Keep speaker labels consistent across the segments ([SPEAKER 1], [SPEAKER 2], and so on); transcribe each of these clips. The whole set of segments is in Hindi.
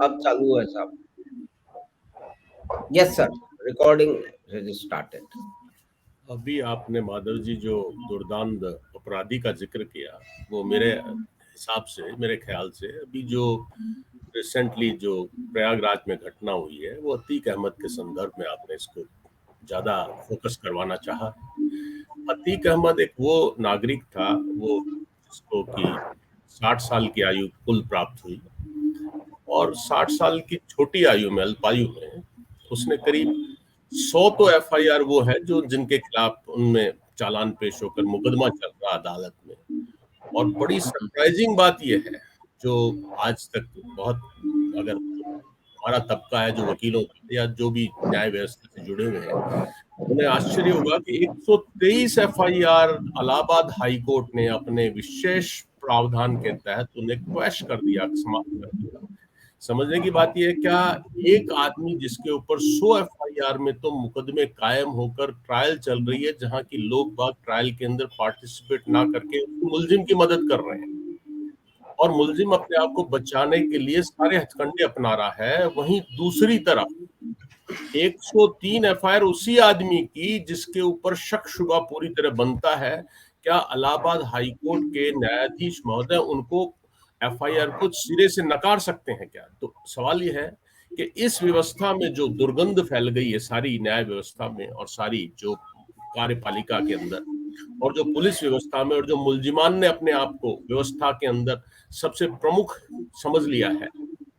[SPEAKER 1] अब चालू है साहब। Yes sir, recording started.
[SPEAKER 2] अभी आपने माधव जी जो दुर्दांत अपराधी का जिक्र किया, वो मेरे हिसाब से, मेरे ख्याल से अभी जो रिसेंटली जो प्रयागराज में घटना हुई है, वो अतीक अहमद के संदर्भ में आपने इसको ज्यादा फोकस करवाना चाहा। अतीक अहमद एक वो नागरिक था, वो जिसको कि 60 साल की आयु कुल प्राप्त हुई, और 60 साल की छोटी आयु में, अल्पायु में, उसने करीब 100 तो एफआईआर वो है जो जिनके खिलाफ उनमें चालान पेश होकर मुकदमा चल रहा अदालत में। और बड़ी सरप्राइजिंग बात यह है, जो आज तक बहुत, अगर हमारा तबका है जो वकीलों का या जो भी न्याय व्यवस्था से जुड़े हुए हैं, उन्हें आश्चर्य होगा कि 123 एफआईआर इलाहाबाद हाई कोर्ट ने अपने विशेष प्रावधान के तहत उन्हें क्वैश कर दिया, समाप्त कर दिया। समझने की बात यह है, क्या एक आदमी जिसके ऊपर 100 एफआईआर में तो मुकदमे कायम होकर ट्रायल चल रही है, जहां की लोग बाग ट्रायल के अंदर पार्टिसिपेट ना करके मुलजिम की मदद कर रहे हैं, और मुलजिम अपने आप को बचाने के लिए सारे हथकंडे अपना रहा है, वहीं दूसरी तरफ 103 एफआईआर उसी आदमी की जिसके ऊपर शक शुबा पूरी तरह बनता है, क्या इलाहाबाद हाई कोर्ट के न्यायाधीश महोदय उनको एफआईआर को सिरे से नकार सकते हैं क्या? तो सवाल यह है कि इस व्यवस्था में जो दुर्गंध फैल गई है सारी न्याय व्यवस्था में और सारी जो कार्यपालिका के अंदर और जो पुलिस व्यवस्था में, और जो मुलजिमान ने अपने आप को व्यवस्था के अंदर सबसे प्रमुख समझ लिया है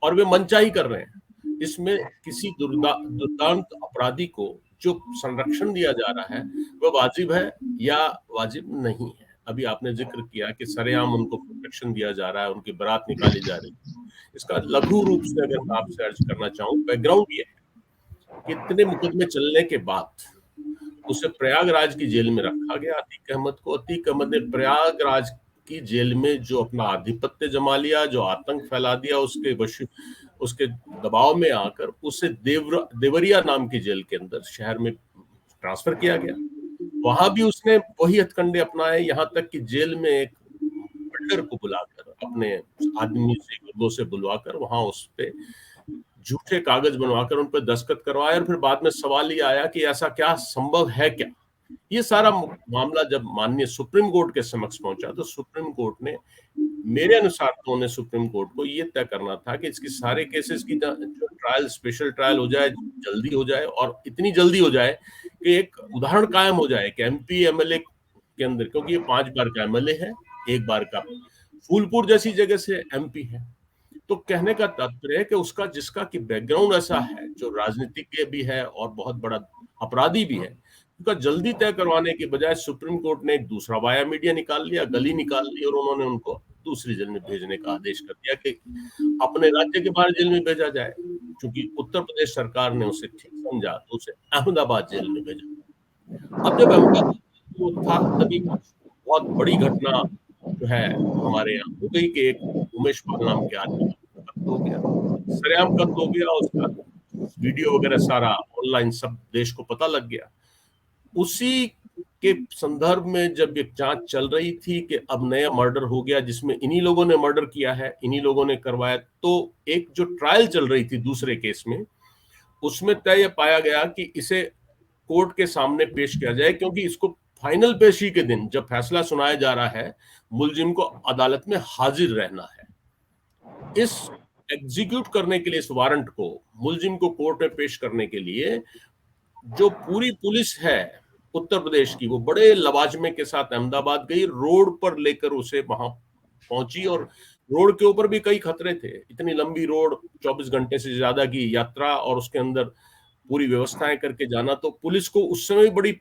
[SPEAKER 2] और वे मनचाही कर रहे हैं, इसमें किसी दुर्दांत अपराधी को जो संरक्षण दिया जा रहा है वह वाजिब है या वाजिब नहीं है। अभी आपने जिक्र किया कि सरेआम उनको प्रोटेक्शन दिया जा रहा है, उनकी बारात निकाली जा रही है। इसका लघु रूप से अगर मैं आपसे अर्ज करना चाहूँ, बैकग्राउंड ये है कि इतने मुकदमे चलने के बाद उसे प्रयागराज की जेल में रखा गया, अतीक अहमद को। अतीक अहमद ने प्रयागराज की जेल में जो अपना आधिपत्य जमा लिया, जो आतंक फैला दिया, उसके दबाव में आकर उसे देवरिया नाम की जेल के अंदर शहर में ट्रांसफर किया गया। वहां भी उसने वही हथकंडे अपनाए, यहाँ तक कि जेल में एक बिल्डर को बुलाकर, अपने आदमी से, गुर्दों से बुलवाकर वहां उस पे झूठे कागज बनवाकर उन पर दस्तखत करवाए, और फिर बाद में सवाल ये आया कि ऐसा क्या संभव है क्या? ये सारा मामला जब माननीय सुप्रीम कोर्ट के समक्ष पहुंचा, तो सुप्रीम कोर्ट ने, मेरे अनुसार तो उन्हें सुप्रीम कोर्ट को ये तय करना था कि इसकी सारे केसेस की जो ट्रायल, स्पेशल ट्रायल हो जाए, जल्दी हो जाए, और इतनी जल्दी हो जाए कि एक उदाहरण कायम हो जाए कि एमपी एमएलए के अंदर, क्योंकि ये 5 बार का एमएलए है, एक बार का फूलपुर जैसी जगह से एमपी है। तो कहने का तात्पर्य है कि उसका, जिसका कि बैकग्राउंड ऐसा है, जो राजनीतिज्ञ भी है और बहुत बड़ा अपराधी भी है, उसका जल्दी तय करवाने के बजाय सुप्रीम कोर्ट ने एक दूसरा वाया मीडिया निकाल लिया, गली निकाल ली, और उन्होंने उनको दूसरी जेल में भेजने का आदेश कर दिया कि अपने राज्य के बाहर जेल में भेजा जाए। क्योंकि उत्तर प्रदेश सरकार ने उसे ठीक समझा, तो उसे अहमदाबाद जेल में भेजा। अब जब अहमदाबाद वो था, तभी बहुत बड़ी घटना जो है हमारे यहाँ हो गई कि एक उमेश पाल नाम के आदमी का कत्ल हो गया, सरेआम कत्ल हो गया। उसका वीडियो वगैरह सारा ऑनलाइन सब देश को पता लग गया। उसी के संदर्भ में जब एक जांच चल रही थी कि अब नया मर्डर हो गया जिसमें इन्हीं लोगों ने मर्डर किया है, इन्हीं लोगों ने करवाया, तो एक जो ट्रायल चल रही थी दूसरे केस में, उसमें तय पाया गया कि इसे कोर्ट के सामने पेश किया जाए, क्योंकि इसको फाइनल पेशी के दिन जब फैसला सुनाया जा रहा है, मुलजिम को अदालत में हाजिर रहना है। इस एग्जीक्यूट करने के लिए, इस वारंट को, मुलजिम को कोर्ट में पेश करने के लिए, जो पूरी पुलिस है उत्तर प्रदेश की, वो बड़े लवाजमे के साथ अहमदाबाद गई, रोड पर लेकर उसे वहां पहुंची। और रोड के ऊपर भी कई खतरे थे, इतनी लंबी रोड, 24 घंटे से ज्यादा की यात्रा, और उसके अंदर पूरी व्यवस्थाएं करके जाना, तो पुलिस को उस समय बड़ी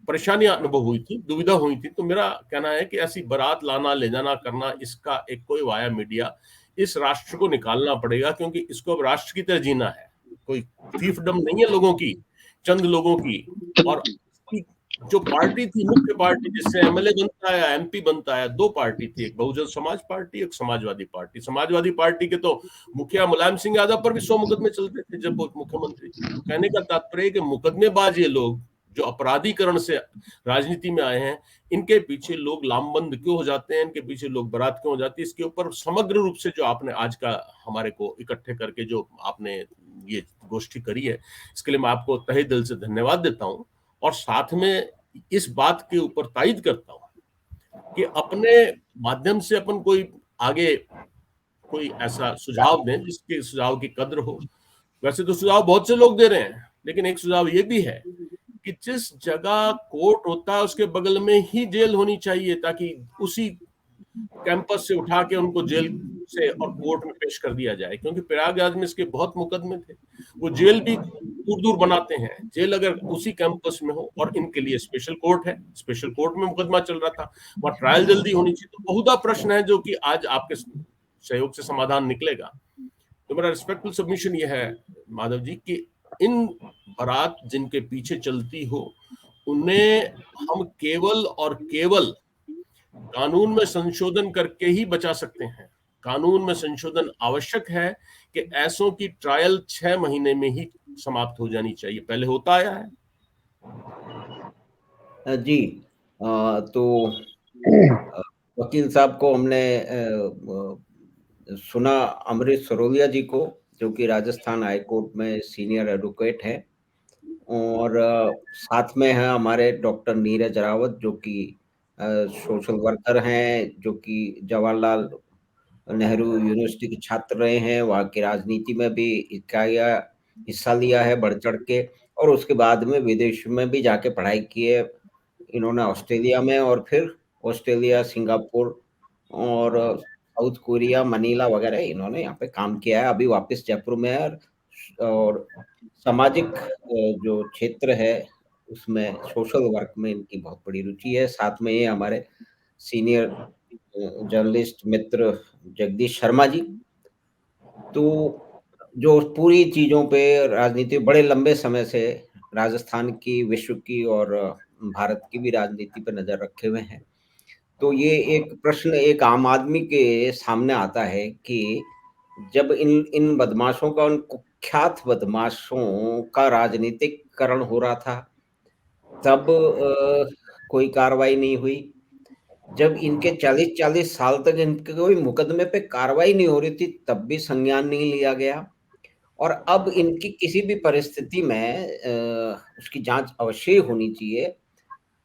[SPEAKER 2] परेशानियां अनुभव हुई थी, दुविधा हुई थी। तो मेरा कहना है कि ऐसी बारात लाना, ले जाना करना, इसका एक कोई वाया मीडिया इस राष्ट्र को निकालना पड़ेगा, क्योंकि इसको अब राष्ट्र की तरह जीना है। कोई फीफडम नहीं है लोगों की, चंद लोगों की। और जो पार्टी थी, मुख्य पार्टी जिससे एमएलए बनता है, एमपी बनता है, दो पार्टी थी, एक बहुजन समाज पार्टी, एक समाजवादी पार्टी। समाजवादी पार्टी के तो मुखिया मुलायम सिंह यादव पर भी 100 मुकदमे चलते थे जब वो मुख्यमंत्री थे। तो कहने का तात्पर्य कि मुकदमेबाज ये लोग जो अपराधीकरण से राजनीति में आए हैं, इनके पीछे लोग लामबंद क्यों हो जाते हैं, इनके पीछे लोग बारात क्यों हो जाती है, इसके ऊपर समग्र रूप से जो आपने आज का हमारे को इकट्ठे करके जो आपने ये गोष्ठी करी है, इसके लिए मैं आपको तहे दिल से धन्यवाद देता हूं। और साथ में इस बात के ऊपर तायद करता हूं कि अपने माध्यम से अपन कोई आगे कोई ऐसा सुझाव दें जिसके सुझाव की कद्र हो। वैसे तो सुझाव बहुत से लोग दे रहे हैं, लेकिन एक सुझाव ये भी है कि जिस जगह कोर्ट होता है उसके बगल में ही जेल होनी चाहिए, ताकि उसी कैंपस से उठा के उनको जेल से और कोर्ट में पेश कर दिया जाए। क्योंकि प्रयागराज में इसके बहुत मुकदमे थे, वो जेल भी दूर दूर बनाते हैं। जेल अगर उसी कैंपस में हो, और इनके लिए स्पेशल कोर्ट है, स्पेशल कोर्ट में मुकदमा चल रहा था, वहां ट्रायल जल्दी होनी चाहिए। तो बहुधा प्रश्न है जो कि आज आपके सहयोग से समाधान निकलेगा। तो मेरा रिस्पेक्टफुल सबमिशन यह है माधव जी कि इन बारात जिनके पीछे चलती हो, उन्हें हम केवल और केवल कानून में संशोधन करके ही बचा सकते हैं। कानून में संशोधन आवश्यक है कि ऐसों की ट्रायल 6 महीने में ही समाप्त हो जानी चाहिए, पहले होता आया है।
[SPEAKER 1] जी, तो वकील साहब को हमने सुना, अमृत सरोलिया जी को, जो कि राजस्थान हाई कोर्ट में सीनियर एडवोकेट हैं, और साथ में है हमारे डॉक्टर नीरज रावत, जो कि सोशल वर्कर हैं, जो कि जवाहरलाल नेहरू यूनिवर्सिटी के छात्र रहे हैं, वहाँ की राजनीति में भी हिस्सा लिया है बढ़ चढ़ के, और उसके बाद में विदेश में भी जाके पढ़ाई की है इन्होंने, ऑस्ट्रेलिया में, और फिर ऑस्ट्रेलिया, सिंगापुर और साउथ कोरिया, मनीला वगैरह इन्होंने यहाँ पे काम किया है। अभी वापस जयपुर में है, और सामाजिक जो क्षेत्र है उसमें, सोशल वर्क में इनकी बहुत बड़ी रुचि है। साथ में ये हमारे सीनियर जर्नलिस्ट मित्र जगदीश शर्मा जी, तो जो पूरी चीज़ों पे राजनीति बड़े लंबे समय से राजस्थान की, विश्व की और भारत की भी राजनीति पे नज़र रखे हुए हैं। तो ये एक प्रश्न एक आम आदमी के सामने आता है कि जब इन इन बदमाशों का, उन कुख्यात बदमाशों का राजनीतिकरण हो रहा था, तब कोई कार्रवाई नहीं हुई। जब इनके 40-40 साल तक इनके कोई मुकदमे पे कार्रवाई नहीं हो रही थी, तब भी संज्ञान नहीं लिया गया। और अब इनकी किसी भी परिस्थिति में उसकी जांच अवश्य होनी चाहिए।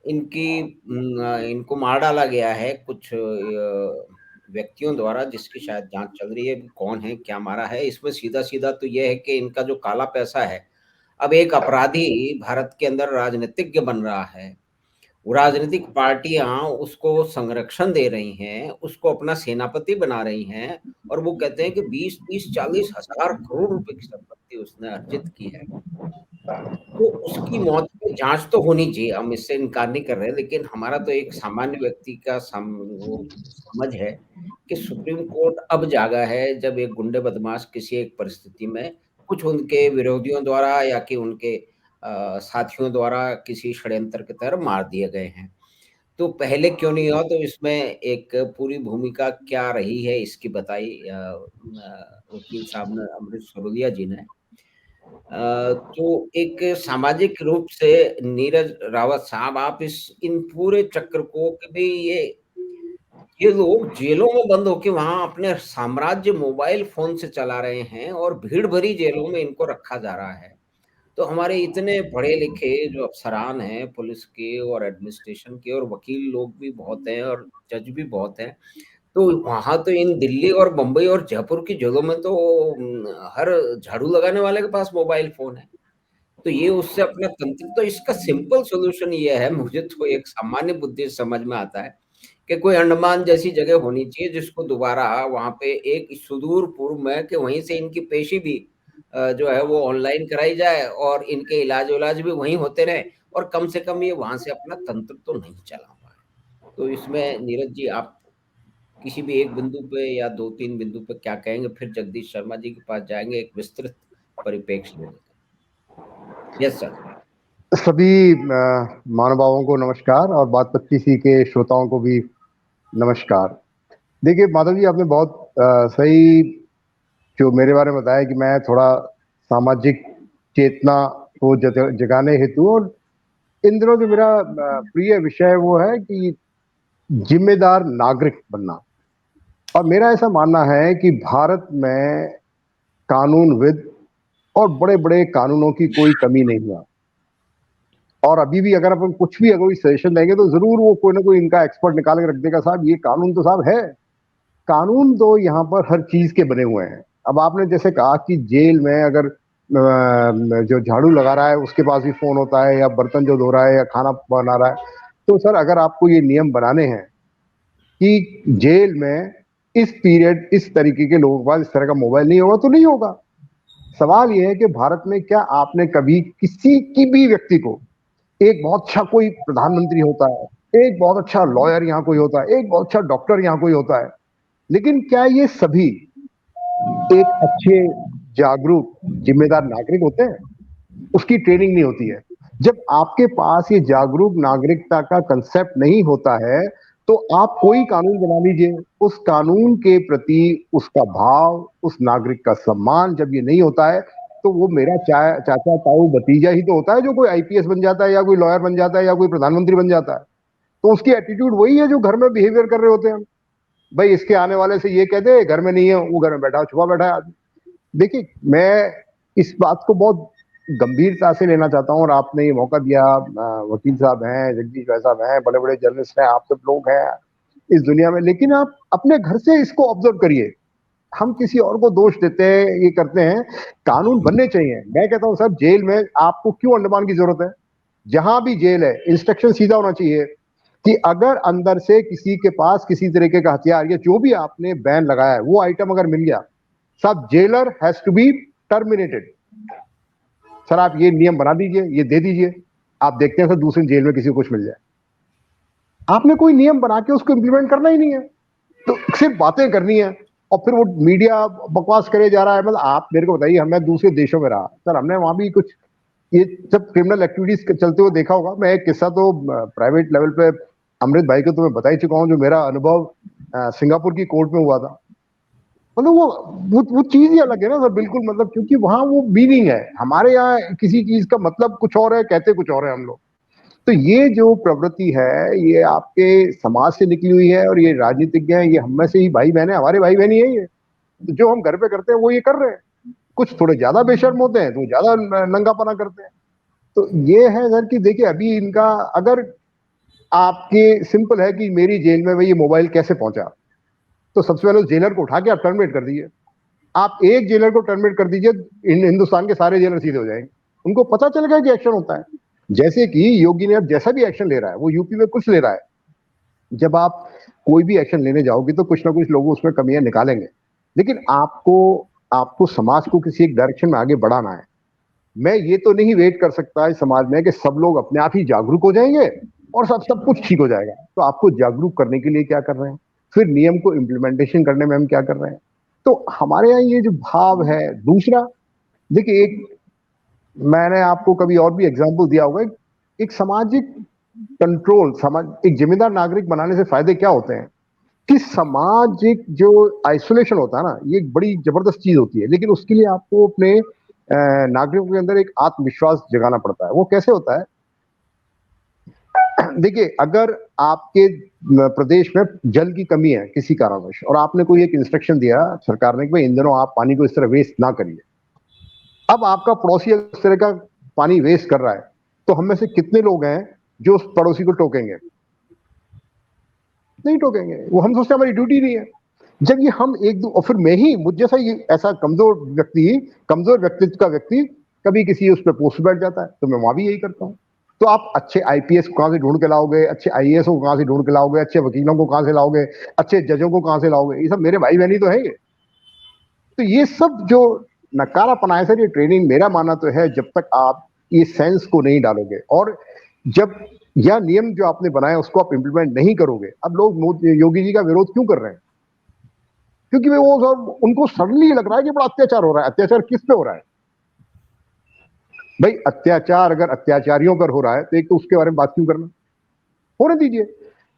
[SPEAKER 1] इनको मार डाला गया है कुछ व्यक्तियों द्वारा, जिसकी शायद जांच चल रही है, कौन है, क्या मारा है। इसमें सीधा-सीधा तो ये है कि इनका जो काला पैसा है, अब एक अपराधी भारत के अंदर राजनीतिज्ञ बन रहा है। वो राजनीतिक पार्टियां उसको संरक्षण दे रही हैं, उसको अपना सेनापति बना रही हैं, और वो कहते हैं कि 20-30-40 हजार करोड़ रुपए की संपत्ति उसने अर्जित की है। तो उसकी मौत की जांच तो होनी चाहिए, हम इससे इनकार नहीं कर रहे, लेकिन हमारा तो एक सामान्य व्यक्ति का वो समझ है कि सुप्रीम कोर्ट अब जागा है, जब एक गुंडे बदमाश किसी एक परिस्थिति में कुछ उनके विरोधियों द्वारा या कि उनके साथियों द्वारा किसी षड्यंत्र के तहत मार दिए गए हैं। तो पहले क्यों नहीं हुआ? तो इसमें एक पूरी भूमिका क्या रही है इसकी बताई वकील साहब ने, अमृत सरोलिया जी ने। तो एक सामाजिक रूप से नीरज रावत साहब, आप इन पूरे चक्र को कि भाई ये लोग जेलों में बंद होके वहां अपने साम्राज्य मोबाइल फोन से चला रहे हैं, और भीड़ भरी जेलों में इनको रखा जा रहा है। तो हमारे इतने पढ़े लिखे जो अफसरान हैं पुलिस के और एडमिनिस्ट्रेशन के, और वकील लोग भी बहुत हैं और जज भी बहुत हैं, तो वहां तो इन दिल्ली और मुंबई और जयपुर की जेलों में तो हर झाड़ू लगाने वाले के पास मोबाइल फोन है। तो ये उससे अपना तंत्र, तो इसका सिंपल सॉल्यूशन ये है, मुझे तो एक सामान्य बुद्धि समझ में आता है कि कोई अंडमान जैसी जगह होनी चाहिए, जिसको दोबारा वहां पे एक सुदूर पूर्व में, कि वहीं से इनकी पेशी भी जो है वो ऑनलाइन कराई जाए, और इनके इलाज भी वहीं होते रहे, और कम से कम ये वहां से अपना तंत्र तो नहीं चला पाए। तो इसमें नीरज जी, आप किसी भी एक बिंदु पे या 2-3 बिंदु पे क्या कहेंगे? फिर जगदीश शर्मा जी के पास जाएंगे एक विस्तृत परिप्रेक्ष्य लेने का। Yes sir.
[SPEAKER 3] सभी महानुभावों को नमस्कार, और बात 25 के श्रोताओं को भी नमस्कार। देखिए माधव जी, आपने बहुत सही जो मेरे बारे में बताया कि मैं थोड़ा सामाजिक चेतना को जगाने हेतु और इन दिनों जो मेरा प्रिय विषय वो है कि जिम्मेदार नागरिक बनना। और मेरा ऐसा मानना है कि भारत में कानूनविद और बड़े-बड़े कानूनों की कोई कमी नहीं है। और अभी भी अगर अपन कुछ भी अगर सजेशन देंगे तो ज़रूर वो कोई ना कोई इनका एक्सपर्ट निकाल के रख देगा, साहब ये कानून तो साहब है। कानून तो यहाँ पर हर चीज़ के बने हुए हैं। अब आपने जैसे कहा कि जेल में अगर जो झाड़ू लगा रहा है उसके पास भी फ़ोन होता है, या बर्तन जो धो रहा है या खाना बना रहा है, तो सर अगर आपको ये नियम बनाने हैं कि जेल में इस पीरियड इस तरीके के लोगों के पास इस तरह का मोबाइल नहीं होगा तो नहीं होगा। सवाल ये है कि भारत में क्या आपने कभी किसी की भी व्यक्ति को, एक बहुत अच्छा कोई प्रधानमंत्री होता है, एक बहुत अच्छा लॉयर यहाँ कोई होता है, एक बहुत अच्छा डॉक्टर यहाँ कोई होता है, लेकिन क्या ये सभी एक अच्छे जागरूक जिम्मेदार नागरिक होते हैं? उसकी ट्रेनिंग नहीं होती है। जब आपके पास ये जागरूक नागरिकता का कंसेप्ट नहीं होता है तो आप कोई कानून बना लीजिए, उस कानून के प्रति उसका भाव, उस नागरिक का सम्मान जब ये नहीं होता है तो वो मेरा चाचा ताऊ भतीजा ही तो होता है जो कोई आईपीएस बन जाता है या कोई लॉयर बन जाता है या कोई प्रधानमंत्री बन जाता है। तो उसकी एटीट्यूड वही है जो घर में बिहेवियर कर रहे होते हैं। भाई इसके आने वाले से ये कह दे घर में नहीं है, वो घर में बैठा छुपा बैठा है आदमी। देखिए मैं इस बात को बहुत गंभीरता से लेना चाहता हूँ और आपने ये मौका दिया, वकील साहब हैं, जगदीश भाई साहब हैं, बड़े बड़े जर्नलिस्ट हैं, आप सब लोग हैं इस दुनिया में, लेकिन आप अपने घर से इसको ऑब्जर्व करिए। हम किसी और को दोष देते हैं, ये करते हैं, कानून बनने चाहिए। मैं कहता हूँ सर जेल में आपको क्यों अंडमान की जरूरत है? जहां भी जेल है इंस्ट्रक्शन सीधा होना चाहिए कि अगर अंदर से किसी के पास किसी तरीके का हथियार या जो भी आपने बैन लगाया है वो आइटम अगर मिल गया, sub jailer has to be terminated. Sir आप ये नियम बना दीजिए, ये दे दीजिए, आप देखते हैं सर दूसरे जेल में किसी को कुछ मिल जाए। आपने कोई नियम बना के उसको इंप्लीमेंट करना ही नहीं है, तो सिर्फ बातें करनी है और फिर वो मीडिया बकवास करे जा रहा है। मतलब आप मेरे को बताइए, मैं दूसरे देशों में रहा सर, हमने वहां भी कुछ ये सब क्रिमिनल एक्टिविटीज चलते हुए देखा होगा। मैं एक किस्सा तो प्राइवेट लेवल पे अमृत भाई को तो मैं बता ही चुका हूँ, जो मेरा अनुभव सिंगापुर की कोर्ट में हुआ था। मतलब वो चीज ही अलग है ना सर, बिल्कुल। मतलब क्योंकि वहां वो मीनिंग है, हमारे यहाँ किसी चीज का मतलब कुछ और है, कहते कुछ और है हम लोग। तो ये जो प्रवृत्ति है ये आपके समाज से निकली हुई है और ये राजनीतिज्ञ हैं, ये हम में से ही भाई बहन है, हमारे भाई बहन ही है ये। तो जो हम घर पे करते हैं वो ये कर रहे हैं। कुछ थोड़े ज्यादा बेशर्म होते हैं तो ज्यादा नंगापना करते हैं। तो ये है सर कि देखिए अभी इनका अगर आपके सिंपल है कि मेरी जेल में ये मोबाइल कैसे पहुंचा, तो सबसे पहले उस जेलर को उठा के आप टर्मिनेट कर दीजिए। आप एक जेलर को टर्मिनेट कर दीजिए, हिंदुस्तान के सारे जेलर सीधे हो जाएंगे। उनको पता चल गया कि एक्शन होता है। जैसे कि योगी ने अब जैसा भी एक्शन ले रहा है, वो यूपी में कुछ ले रहा है, जब आप कोई भी एक्शन लेने जाओगे तो कुछ ना कुछ लोग उसमें कमियां निकालेंगे, लेकिन आपको समाज को किसी एक डायरेक्शन में आगे बढ़ाना है। मैं ये तो नहीं वेट कर सकता इस समाज में कि सब लोग अपने आप ही जागरूक हो जाएंगे और सब कुछ ठीक हो जाएगा। तो आपको जागरूक करने के लिए क्या कर रहे हैं, फिर नियम को इम्प्लीमेंटेशन करने में हम क्या कर रहे हैं। तो हमारे यहाँ ये जो भाव है। दूसरा देखिए, एक मैंने आपको कभी और भी एग्जाम्पल दिया होगा, एक सामाजिक कंट्रोल, एक जिम्मेदार नागरिक बनाने से फायदे क्या होते हैं कि सामाजिक जो आइसोलेशन होता है ना, ये एक बड़ी जबरदस्त चीज होती है, लेकिन उसके लिए आपको अपने नागरिकों के अंदर एक आत्मविश्वास जगाना पड़ता है। वो कैसे होता है? देखिए, अगर आपके प्रदेश में जल की कमी है किसी कारणवश और आपने कोई एक इंस्ट्रक्शन दिया सरकार ने कि भाई इन दिनों आप पानी को इस तरह वेस्ट ना करिए। अब आपका पड़ोसी इस तरह का पानी वेस्ट कर रहा है, तो हम में से कितने लोग हैं जो उस पड़ोसी को टोकेंगे? नहीं टोकेंगे। वो हम सोचते हैं हमारी ड्यूटी नहीं है। जब ये हम एक दो, और फिर मैं ही मुझ जैसा ये ऐसा कमजोर व्यक्तित्व का व्यक्ति कभी किसी उस पर पोस्ट बैठ जाता है, तो मैं वहां भी यही करता हूँ। तो आप अच्छे आईपीएस को कहां से ढूंढ के लाओगे, अच्छे आईएएस को कहां से ढूंढ के लाओगे, अच्छे वकीलों को कहां से लाओगे, अच्छे जजों को कहां से लाओगे? ये सब मेरे भाई बहन ही तो है ये। तो ये सब जो नकारापना है सर, ये ट्रेनिंग, मेरा मानना तो है जब तक आप ये सेंस को नहीं डालोगे और जब यह नियम जो आपने बनाया उसको आप इंप्लीमेंट नहीं करोगे। अब लोग योगी जी का विरोध क्यों कर रहे हैं? क्योंकि वो सब उनको सडनली लग रहा है कि बड़ा अत्याचार हो रहा है। अत्याचार किस पे हो रहा है भाई? अत्याचार अगर अत्याचारियों पर हो रहा है तो एक तो उसके बारे में बात क्यों करना, होने दीजिए।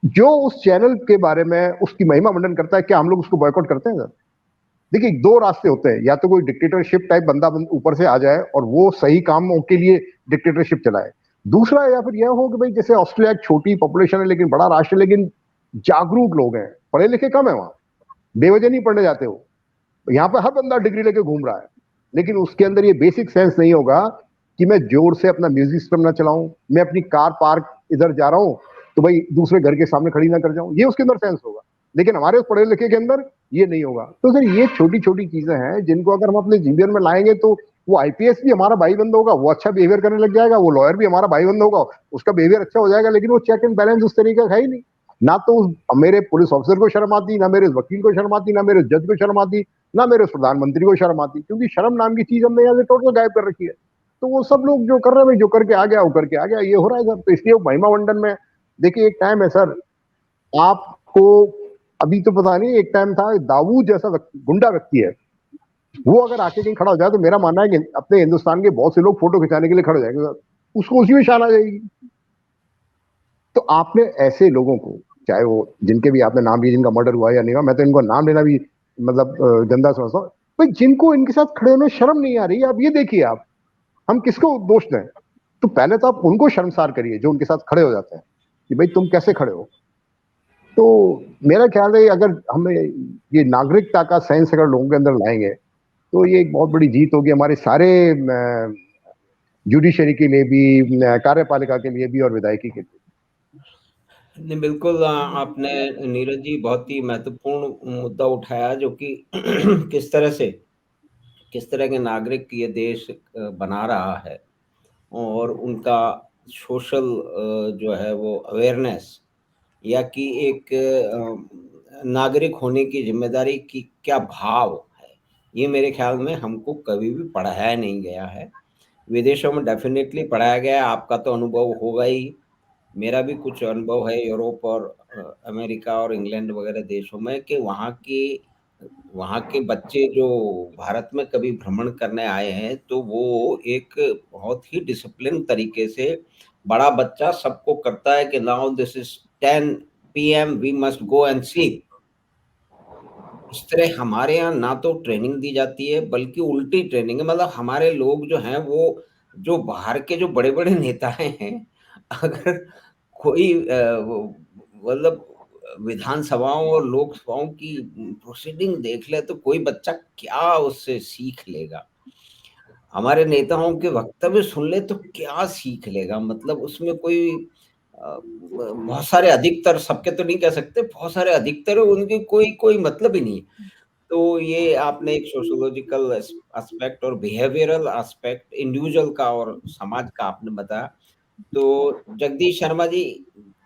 [SPEAKER 3] जो उस चैनल के बारे में उसकी महिमा मंडन करता है, क्या हम लोग उसको बॉयकॉट करते हैं सर? देखिए, दो रास्ते होते हैं, या तो कोई डिक्टेटरशिप टाइप बंदा ऊपर से आ जाए और वो सही कामों के लिए डिक्टेटरशिप चलाए, दूसरा या फिर यह हो कि भाई जैसे ऑस्ट्रेलिया एक छोटी पॉपुलेशन है लेकिन बड़ा राष्ट्र है, लेकिन जागरूक लोग हैं, पढ़े लिखे कम है वहां, बेवजह नहीं पढ़ने जाते हो। यहाँ पे हर बंदा डिग्री लेके घूम रहा है, लेकिन उसके अंदर ये बेसिक सेंस नहीं होगा कि मैं जोर से अपना म्यूजिक सिस्टम ना चलाऊं, मैं अपनी कार पार्क इधर जा रहा हूं तो भाई दूसरे घर के सामने खड़ी ना कर जाऊं, ये उसके अंदर सेंस होगा। लेकिन हमारे उस पढ़े लिखे के अंदर ये नहीं होगा। तो सर ये छोटी छोटी चीजें हैं जिनको अगर हम अपने जीवन में लाएंगे तो वो आईपीएस भी हमारा भाई बंद होगा, वो अच्छा बिहेवियर करने लग जाएगा, वो लॉयर भी हमारा भाई बंद होगा, उसका बिहेवियर अच्छा हो जाएगा, लेकिन वो चेक एंड बैलेंस उस तरीके का है ही नहीं। ना तो मेरे पुलिस ऑफिसर को शर्म आती, ना मेरे वकील को शर्म आती, ना मेरे जज को शर्म आती, ना मेरे प्रधानमंत्री को शर्म आती, क्योंकि शर्म नाम की चीज हमने यहाँ से टोटल गायब कर रखी है। तो वो सब लोग जो कर रहे हैं भाई, जो करके आ गया वो करके आ गया, ये हो रहा है सर। तो इसलिए महिमा मंडन में देखिए एक टाइम है सर, आपको अभी तो पता नहीं, एक टाइम था दाऊद जैसा गुंडा व्यक्ति है, वो अगर आके कहीं खड़ा हो जाए तो मेरा मानना है कि अपने हिंदुस्तान के बहुत से लोग फोटो खिंचाने के लिए खड़े हो जाएंगे सर, उसको उसी में शान आ जाएगी। तो आपने ऐसे लोगों को, चाहे वो जिनके भी आपने नाम लिए, जिनका मर्डर हुआ या नहीं हुआ, मैं तो इनको नाम लेना भी मतलब गंदा समझता हूँ भाई, जिनको इनके साथ खड़े होने शर्म नहीं आ रही, आप ये देखिए, आप हम किसको दोष दें? तो पहले तो आप उनको शर्मसार करिए जो उनके साथ खड़े हो जाते हैं कि भाई तुम कैसे खड़े हो। तो मेरा ख्याल है अगर हमें ये नागरिकता का सेंस अगर लोगों के अंदर लाएंगे तो ये एक बहुत बड़ी जीत होगी हमारे सारे जुडिशरी के लिए भी, कार्यपालिका के लिए भी और विधायकी के लिए।
[SPEAKER 1] नहीं, बिल्कुल आपने नीरज जी बहुत ही महत्वपूर्ण मुद्दा उठाया, जो कि किस तरह के नागरिक ये देश बना रहा है, और उनका सोशल जो है वो अवेयरनेस, या कि एक नागरिक होने की जिम्मेदारी की क्या भाव है, ये मेरे ख्याल में हमको कभी भी पढ़ाया नहीं गया है। विदेशों में डेफिनेटली पढ़ाया गया है, आपका तो अनुभव होगा ही, मेरा भी कुछ अनुभव है यूरोप और अमेरिका और इंग्लैंड वगैरह देशों में, कि वहाँ के बच्चे जो भारत में कभी भ्रमण करने आए हैं, तो वो एक बहुत ही डिसिप्लिन तरीके से, बड़ा बच्चा सबको करता है कि now this is 10 PM we must go and sleep. इस तरह हमारे यहाँ ना तो ट्रेनिंग दी जाती है, बल्कि उल्टी ट्रेनिंग है। मतलब हमारे लोग जो हैं, वो जो बाहर के जो बड़े बड़े नेताएं हैं, अगर कोई मतलब विधानसभाओं और लोकसभाओं की प्रोसीडिंग देख ले, तो कोई बच्चा क्या उससे सीख लेगा? हमारे नेताओं के वक्तव्य सुन ले तो क्या सीख लेगा? मतलब उसमें कोई बहुत सारे, अधिकतर, सबके तो नहीं कह सकते, बहुत सारे अधिकतर उनके कोई कोई मतलब ही नहीं। तो ये आपने एक सोशियोलॉजिकल एस्पेक्ट और बिहेवियरल एस्पेक्ट, इंडिविजुअल का और समाज का आपने बताया। तो जगदीश शर्मा जी,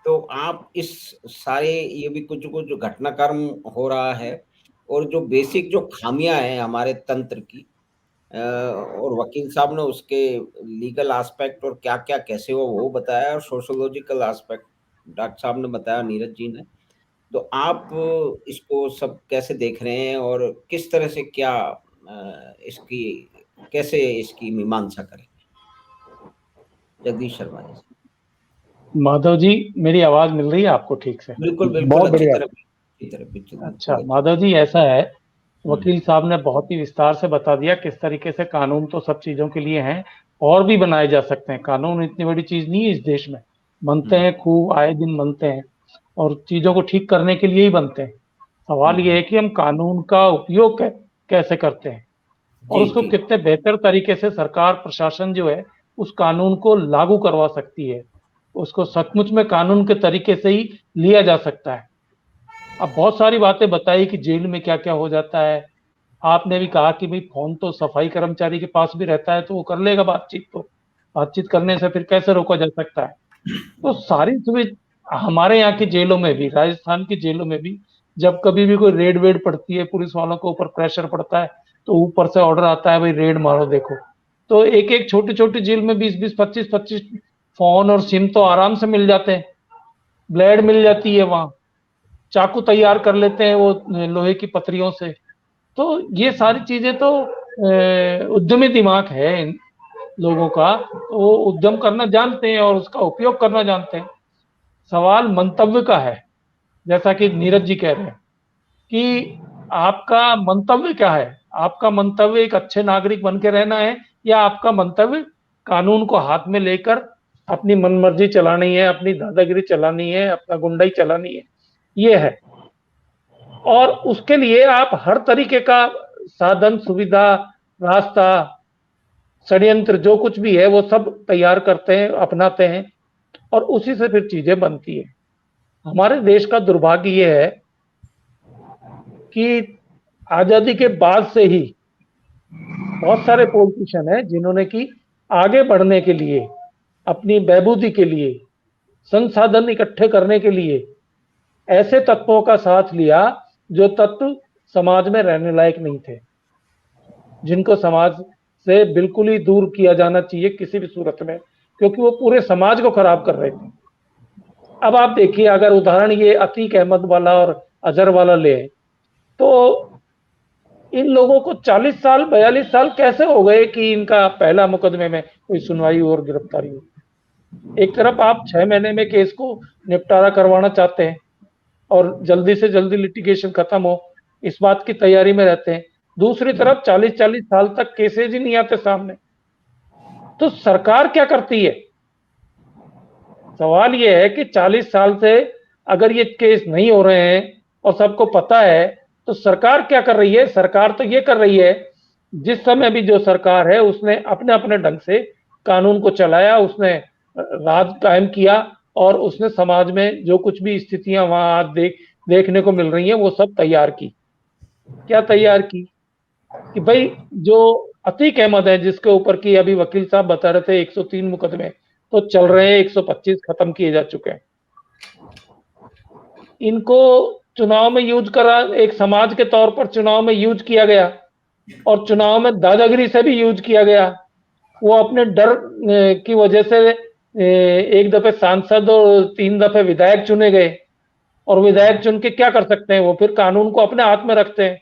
[SPEAKER 1] तो आप इस सारे ये भी कुछ कुछ जो घटनाक्रम हो रहा है, और जो बेसिक जो खामियां हैं हमारे तंत्र की, और वकील साहब ने उसके लीगल एस्पेक्ट और क्या क्या कैसे वो बताया, और सोशियोलॉजिकल एस्पेक्ट डॉक्टर साहब ने बताया, नीरज जी ने। तो आप इसको सब कैसे देख रहे हैं, और किस तरह से क्या इसकी कैसे इसकी मीमांसा करेंगे? जगदीश शर्मा जी।
[SPEAKER 4] माधव जी, मेरी आवाज मिल रही है आपको ठीक से?
[SPEAKER 1] बिल्कुल बिल्कुल,
[SPEAKER 3] बहुत
[SPEAKER 1] अच्छी
[SPEAKER 3] बढ़िया।
[SPEAKER 1] तरह।
[SPEAKER 4] अच्छा माधव जी, ऐसा है, वकील साहब ने बहुत ही विस्तार से बता दिया किस तरीके से कानून तो सब चीजों के लिए हैं, और भी बनाए जा सकते हैं। कानून इतनी बड़ी चीज नहीं है इस देश में, बनते हैं खूब, आए दिन बनते हैं, और चीजों को ठीक करने के लिए ही बनते हैं। सवाल ये है कि हम कानून का उपयोग कैसे करते हैं, और उसको कितने बेहतर तरीके से सरकार प्रशासन जो है उस कानून को लागू करवा सकती है, उसको सचमुच में कानून के तरीके से ही लिया जा सकता है। अब बहुत सारी बातें बताई कि जेल में क्या क्या हो जाता है। आपने भी कहा कि भाई फोन तो सफाई कर्मचारी के पास भी रहता है, तो वो कर लेगा बातचीत, तो बातचीत करने से फिर कैसे रोका जा सकता है? तो सारी सुविधा हमारे यहाँ की जेलों में भी, राजस्थान की जेलों में भी, जब कभी भी कोई रेड वेड पड़ती है, पुलिस वालों के ऊपर प्रेशर पड़ता है, तो ऊपर से ऑर्डर आता है भाई रेड मारो। देखो, तो एक एक छोटी छोटी जेल में 20-20, 25-25 फोन और सिम तो आराम से मिल जाते हैं, ब्लेड मिल जाती है वहां, चाकू तैयार कर लेते हैं वो लोहे की पतरियों से। तो ये सारी चीजें तो उद्यमी दिमाग है इन लोगों का, तो वो उद्यम करना जानते हैं और उसका उपयोग करना जानते हैं। सवाल मंतव्य का है, जैसा कि नीरज जी कह रहे हैं कि आपका मंतव्य क्या है? आपका मंतव्य एक अच्छे नागरिक बन के रहना है, या आपका मंतव्य कानून को हाथ में लेकर अपनी मनमर्जी चलानी है, अपनी दादागिरी चलानी है, अपना गुंडाई चलानी है, ये है। और उसके लिए आप हर तरीके का साधन, सुविधा, रास्ता, षड्यंत्र जो कुछ भी है वो सब तैयार करते हैं, अपनाते हैं, और उसी से फिर चीजें बनती है। हमारे देश का दुर्भाग्य ये है कि आजादी के बाद से ही बहुत सारे पॉलिटिशियन हैं जिन्होंने कि आगे बढ़ने के लिए, अपनी बहबूदी के लिए, संसाधन इकट्ठे करने के लिए ऐसे तत्वों का साथ लिया जो तत्व समाज में रहने लायक नहीं थे, जिनको समाज से बिल्कुल ही दूर किया जाना चाहिए किसी भी सूरत में, क्योंकि वो पूरे समाज को खराब कर रहे थे। अब आप देखिए, अगर उदाहरण ये अतीक अहमद वाला और अजहर वाला ले, तो इन लोगों को 40 साल 42 साल कैसे हो गए कि इनका पहला मुकदमे में कोई सुनवाई और गिरफ्तारी हो। एक तरफ आप 6 महीने में केस को निपटारा करवाना चाहते हैं और जल्दी से जल्दी लिटिगेशन खत्म हो, इस बात की तैयारी में रहते हैं, दूसरी तरफ 40-40 साल तक केसेज ही नहीं आते सामने। तो सरकार क्या करती है? सवाल यह है कि 40 साल से अगर ये केस नहीं हो रहे हैं और सबको पता है, तो सरकार क्या कर रही है? सरकार तो ये कर रही है, जिस समय भी जो सरकार है उसने अपने अपने ढंग से कानून को चलाया, उसने राज कायम किया और उसने समाज में जो कुछ भी स्थितियां वहां आज देखने को मिल रही हैं वो सब तैयार की। क्या तैयार की? कि भाई जो अतीक अहमद है, जिसके ऊपर की अभी वकील साहब बता रहे थे 103 मुकदमे तो चल रहे हैं, 125 खत्म किए जा चुके हैं। इनको चुनाव में यूज करा, एक समाज के तौर पर चुनाव में यूज किया गया और चुनाव में दादागिरी से भी यूज किया गया। वो अपने डर की वजह से एक दफे सांसद और 3 दफे विधायक चुने गए, और विधायक चुन के क्या कर सकते हैं? वो फिर कानून को अपने हाथ में रखते हैं।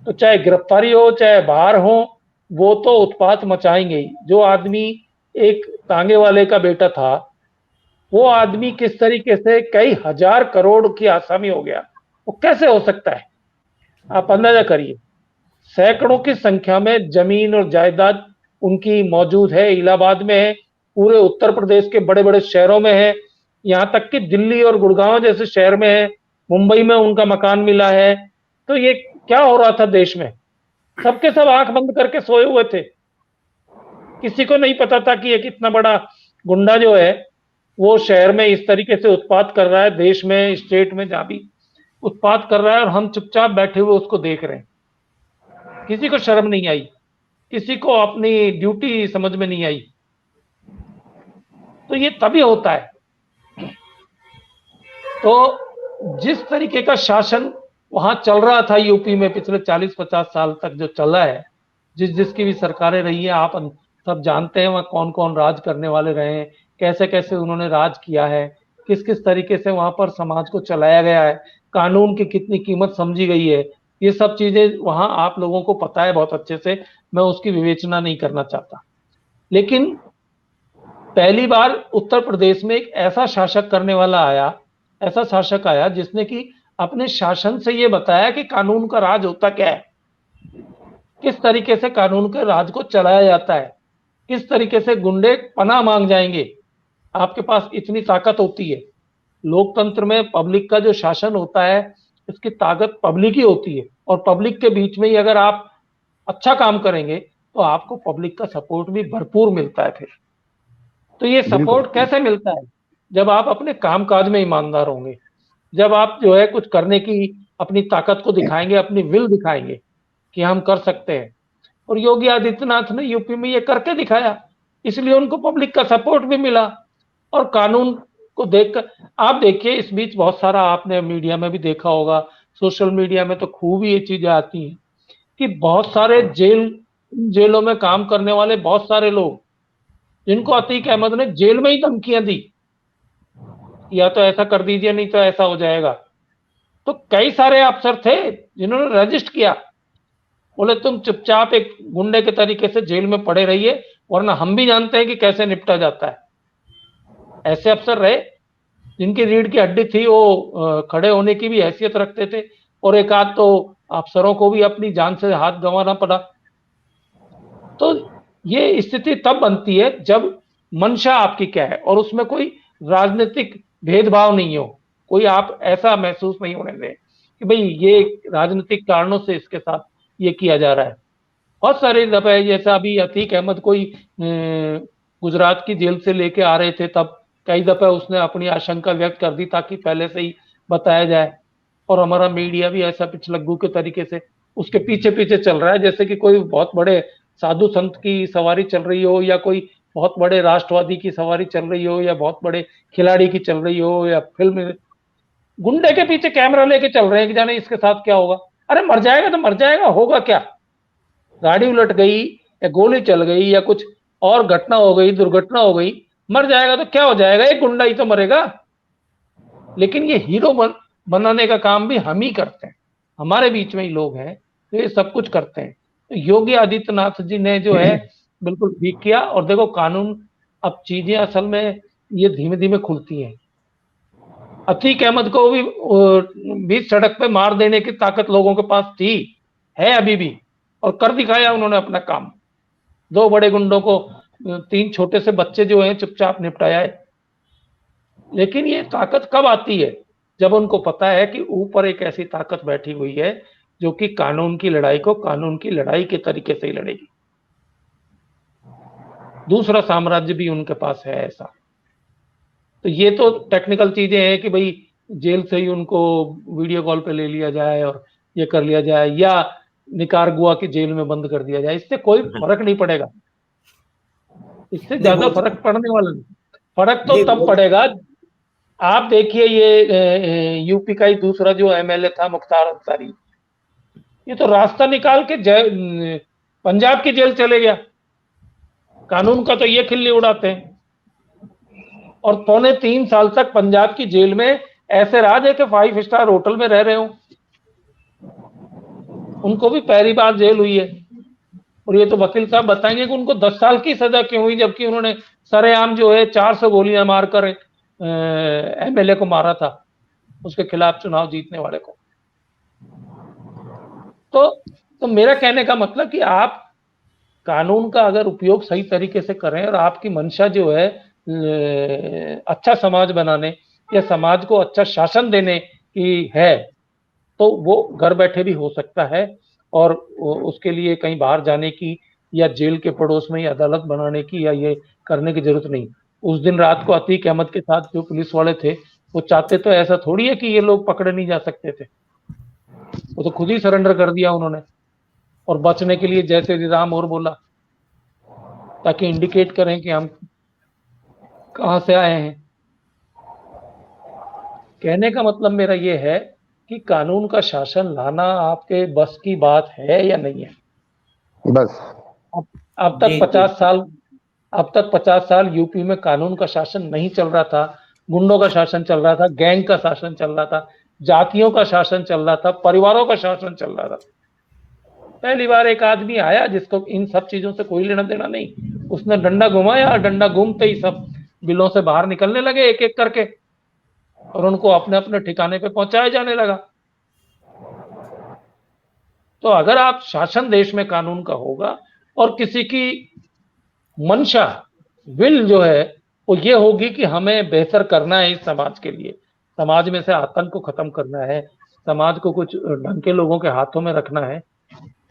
[SPEAKER 4] तो चाहे गिरफ्तारी हो चाहे बाहर हो, वो तो उत्पात मचाएंगे ही। जो आदमी एक तांगे वाले का बेटा था, वो आदमी किस तरीके से कई हजार करोड़ की आसामी हो गया, वो कैसे हो सकता है? आप अंदाजा करिए। सैकड़ों की संख्या में जमीन और जायदाद उनकी मौजूद है, इलाहाबाद में है, पूरे उत्तर प्रदेश के बड़े बड़े शहरों में है, यहाँ तक कि दिल्ली और गुड़गांव जैसे शहर में है, मुंबई में उनका मकान मिला है। तो ये क्या हो रहा था देश में? सबके सब आंख बंद करके सोए हुए थे। किसी को नहीं पता था कि ये कितना बड़ा गुंडा जो है वो शहर में इस तरीके से उत्पात कर रहा है, देश में, स्टेट में जहां भी उत्पात कर रहा है, और हम चुपचाप बैठे हुए उसको देख रहे हैं। किसी को शर्म नहीं आई, किसी को अपनी ड्यूटी समझ में नहीं आई। तो ये तभी होता है। तो जिस तरीके का शासन वहां चल रहा था यूपी में पिछले 40-50 साल तक जो चला है, जिसकी भी सरकारें रही है, आप सब जानते हैं वहां कौन कौन राज करने वाले रहे हैं, कैसे कैसे उन्होंने राज किया है, किस किस तरीके से वहां पर समाज को चलाया गया है, कानून की कितनी कीमत समझी गई है, ये सब चीजें वहां आप लोगों को पता है बहुत अच्छे से। मैं उसकी विवेचना नहीं करना चाहता, लेकिन पहली बार उत्तर प्रदेश में एक ऐसा शासक करने वाला आया, ऐसा शासक आया जिसने कि अपने शासन से ये बताया कि कानून का राज होता क्या है, किस तरीके से कानून के राज को चलाया जाता है, किस तरीके से गुंडे पनाह मांग जाएंगे। आपके पास इतनी ताकत होती है। लोकतंत्र में पब्लिक का जो शासन होता है, इसकी ताकत पब्लिक ही होती है, और पब्लिक के बीच में ही अगर आप अच्छा काम करेंगे तो आपको पब्लिक का सपोर्ट भी भरपूर मिलता है। फिर तो ये सपोर्ट कैसे मिलता है? जब आप अपने कामकाज में ईमानदार होंगे, जब आप जो है कुछ करने की अपनी ताकत को दिखाएंगे, अपनी विल दिखाएंगे कि हम कर सकते हैं। और योगी आदित्यनाथ ने यूपी में ये करके दिखाया, इसलिए उनको पब्लिक का सपोर्ट भी मिला। और कानून को देखकर आप देखिए, इस बीच बहुत सारा आपने मीडिया में भी देखा होगा, सोशल मीडिया में तो खूब ये चीजें आती हैं कि बहुत सारे जेलों में काम करने वाले बहुत सारे लोग, जिनको अतीक अहमद ने जेल में ही धमकियां दी, या तो ऐसा कर दीजिए नहीं तो ऐसा हो जाएगा। तो कई सारे अफसर थे जिन्होंने रजिस्ट किया, बोले तुम चुपचाप एक गुंडे के तरीके से जेल में पड़े रहिए, वरना हम भी जानते हैं कि कैसे निपटा जाता है। ऐसे अफसर रहे जिनकी रीढ़ की हड्डी थी, वो खड़े होने की भी हैसियत रखते थे, और एक आध तो अफसरों को भी अपनी जान से हाथ गंवाना पड़ा। तो ये स्थिति तब बनती है जब मंशा आपकी क्या है, और उसमें कोई राजनीतिक भेदभाव नहीं हो, कोई आप ऐसा महसूस नहीं होने दें कि भाई ये राजनीतिक कारणों से इसके साथ ये किया जा रहा है। बहुत सारे दफे, जैसा अभी अतीक अहमद कोई गुजरात की जेल से लेके आ रहे थे, तब कई दफे उसने अपनी आशंका व्यक्त कर दी ताकि पहले से ही बताया जाए, और हमारा मीडिया भी ऐसा पिछलग्गू के तरीके से उसके पीछे पीछे चल रहा है, जैसे कि कोई बहुत बड़े साधु संत की सवारी चल रही हो, या कोई बहुत बड़े राष्ट्रवादी की सवारी चल रही हो, या बहुत बड़े खिलाड़ी की चल रही हो, या फिल्म गुंडे के पीछे कैमरा लेके चल रहे हैं कि जाने इसके साथ क्या होगा। अरे मर जाएगा तो मर जाएगा, होगा क्या? गाड़ी उलट गई या गोली चल गई या कुछ और घटना हो गई, दुर्घटना हो गई, मर जाएगा तो क्या हो जाएगा, एक गुंडा ही तो मरेगा। लेकिन ये हीरो बनाने का काम भी हम ही करते हैं, हमारे बीच में ही लोग हैं तो ये सब कुछ करते हैं। तो योगी आदित्यनाथ जी ने जो है बिल्कुल ठीक किया। और देखो कानून, अब चीजें असल में ये धीमे धीमे खुलती हैं। अतीक अहमद को भी बीच सड़क पे मार देने की ताकत लोगों के पास थी, है अभी भी, और कर दिखाया उन्होंने अपना काम। 2 बड़े गुंडों को 3 छोटे से बच्चे जो हैं चुपचाप निपटाया है। लेकिन ये ताकत कब आती है? जब उनको पता है कि ऊपर एक ऐसी ताकत बैठी हुई है जो कि कानून की लड़ाई को कानून की लड़ाई के तरीके से ही लड़ेगी। दूसरा साम्राज्य भी उनके पास है ऐसा। तो ये तो टेक्निकल चीजें हैं कि भाई जेल से ही उनको वीडियो कॉल पे ले लिया जाए और ये कर लिया जाए, या निकारागुआ की जेल में बंद कर दिया जाए, इससे कोई फर्क नहीं पड़ेगा, इससे ज्यादा फर्क पड़ने वाला नहीं। फर्क तो तब पड़ेगा, आप देखिए ये यूपी का ही दूसरा जो एमएलए था मुख्तार अंसारी, ये तो रास्ता निकाल के पंजाब की जेल चले गया। कानून का तो ये खिल्ली उड़ाते हैं, और 3.25 साल तक पंजाब की जेल में ऐसे रहा जैसे 5 स्टार होटल में रह रहे हो। उनको भी पहली बार जेल हुई है, और ये तो वकील साहब बताएंगे कि उनको 10 साल की सजा क्यों हुई, जबकि उन्होंने सरेआम जो है 400 गोलियां मारकर एमएलए को मारा था, उसके खिलाफ चुनाव जीतने वाले को। तो मेरा कहने का मतलब कि आप कानून का अगर उपयोग सही तरीके से करें, और आपकी मंशा जो है अच्छा समाज बनाने या समाज को अच्छा शासन देने की है, तो वो घर बैठे भी हो सकता है, और उसके लिए कहीं बाहर जाने की या जेल के पड़ोस में ही अदालत बनाने की या ये करने की जरूरत नहीं। उस दिन रात को अतीक अहमद के साथ जो पुलिस वाले थे, वो चाहते तो ऐसा थोड़ी है कि ये लोग पकड़े नहीं जा सकते थे, वो तो खुद ही सरेंडर कर दिया उन्होंने, और बचने के लिए जैसे राम और बोला, ताकि इंडिकेट करें कि हम कहां से आए हैं। कहने का मतलब मेरा ये है कि कानून का शासन लाना आपके बस की बात है या नहीं है।
[SPEAKER 3] बस
[SPEAKER 4] अब तक 50 साल यूपी में कानून का शासन नहीं चल रहा था, गुंडों का शासन चल रहा था, गैंग का शासन चल रहा था, जातियों का शासन चल रहा था, परिवारों का शासन चल रहा था। पहली बार एक आदमी आया जिसको इन सब चीजों से कोई लेना देना नहीं, उसने डंडा घुमाया, डंडा घूमते ही सब बिलों से बाहर निकलने लगे एक एक करके, और उनको अपने अपने ठिकाने पे पहुंचाया जाने लगा। तो अगर आप शासन देश में कानून का होगा, और किसी की मंशा विल जो है वो ये होगी कि हमें बेहतर करना है इस समाज के लिए, समाज में से आतंक को खत्म करना है, समाज को कुछ ढंग के लोगों के हाथों में रखना है,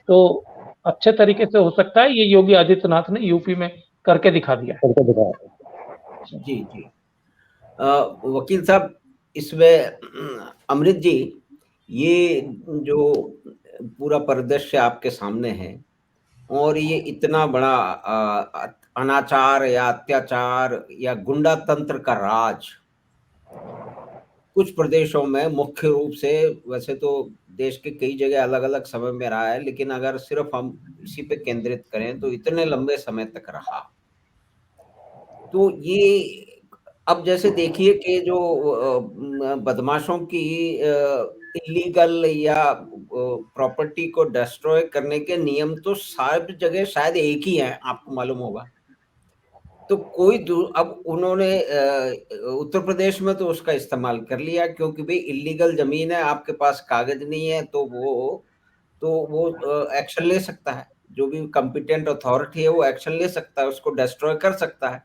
[SPEAKER 4] तो अच्छे तरीके से हो सकता है। ये योगी आदित्यनाथ ने यूपी में करके दिखा दिया है।
[SPEAKER 1] जी जी। वकील साहब, इसमें अमृत जी, ये जो पूरा परिदृश्य आपके सामने है, और ये इतना बड़ा अनाचार या अत्याचार या गुंडा तंत्र का राज कुछ प्रदेशों में मुख्य रूप से, वैसे तो देश के कई जगह अलग अलग समय में रहा है, लेकिन अगर सिर्फ हम इसी पे केंद्रित करें तो इतने लंबे समय तक रहा। तो ये अब जैसे देखिए कि जो बदमाशों की इलीगल या प्रॉपर्टी को डिस्ट्रॉय करने के नियम तो सब जगह शायद एक ही है, आपको मालूम होगा। तो कोई अब उन्होंने उत्तर प्रदेश में तो उसका इस्तेमाल कर लिया, क्योंकि भाई इलीगल जमीन है, आपके पास कागज नहीं है, तो वो एक्शन ले सकता है, जो भी कॉम्पिटेंट अथॉरिटी है वो एक्शन ले सकता है, उसको डिस्ट्रॉय कर सकता है।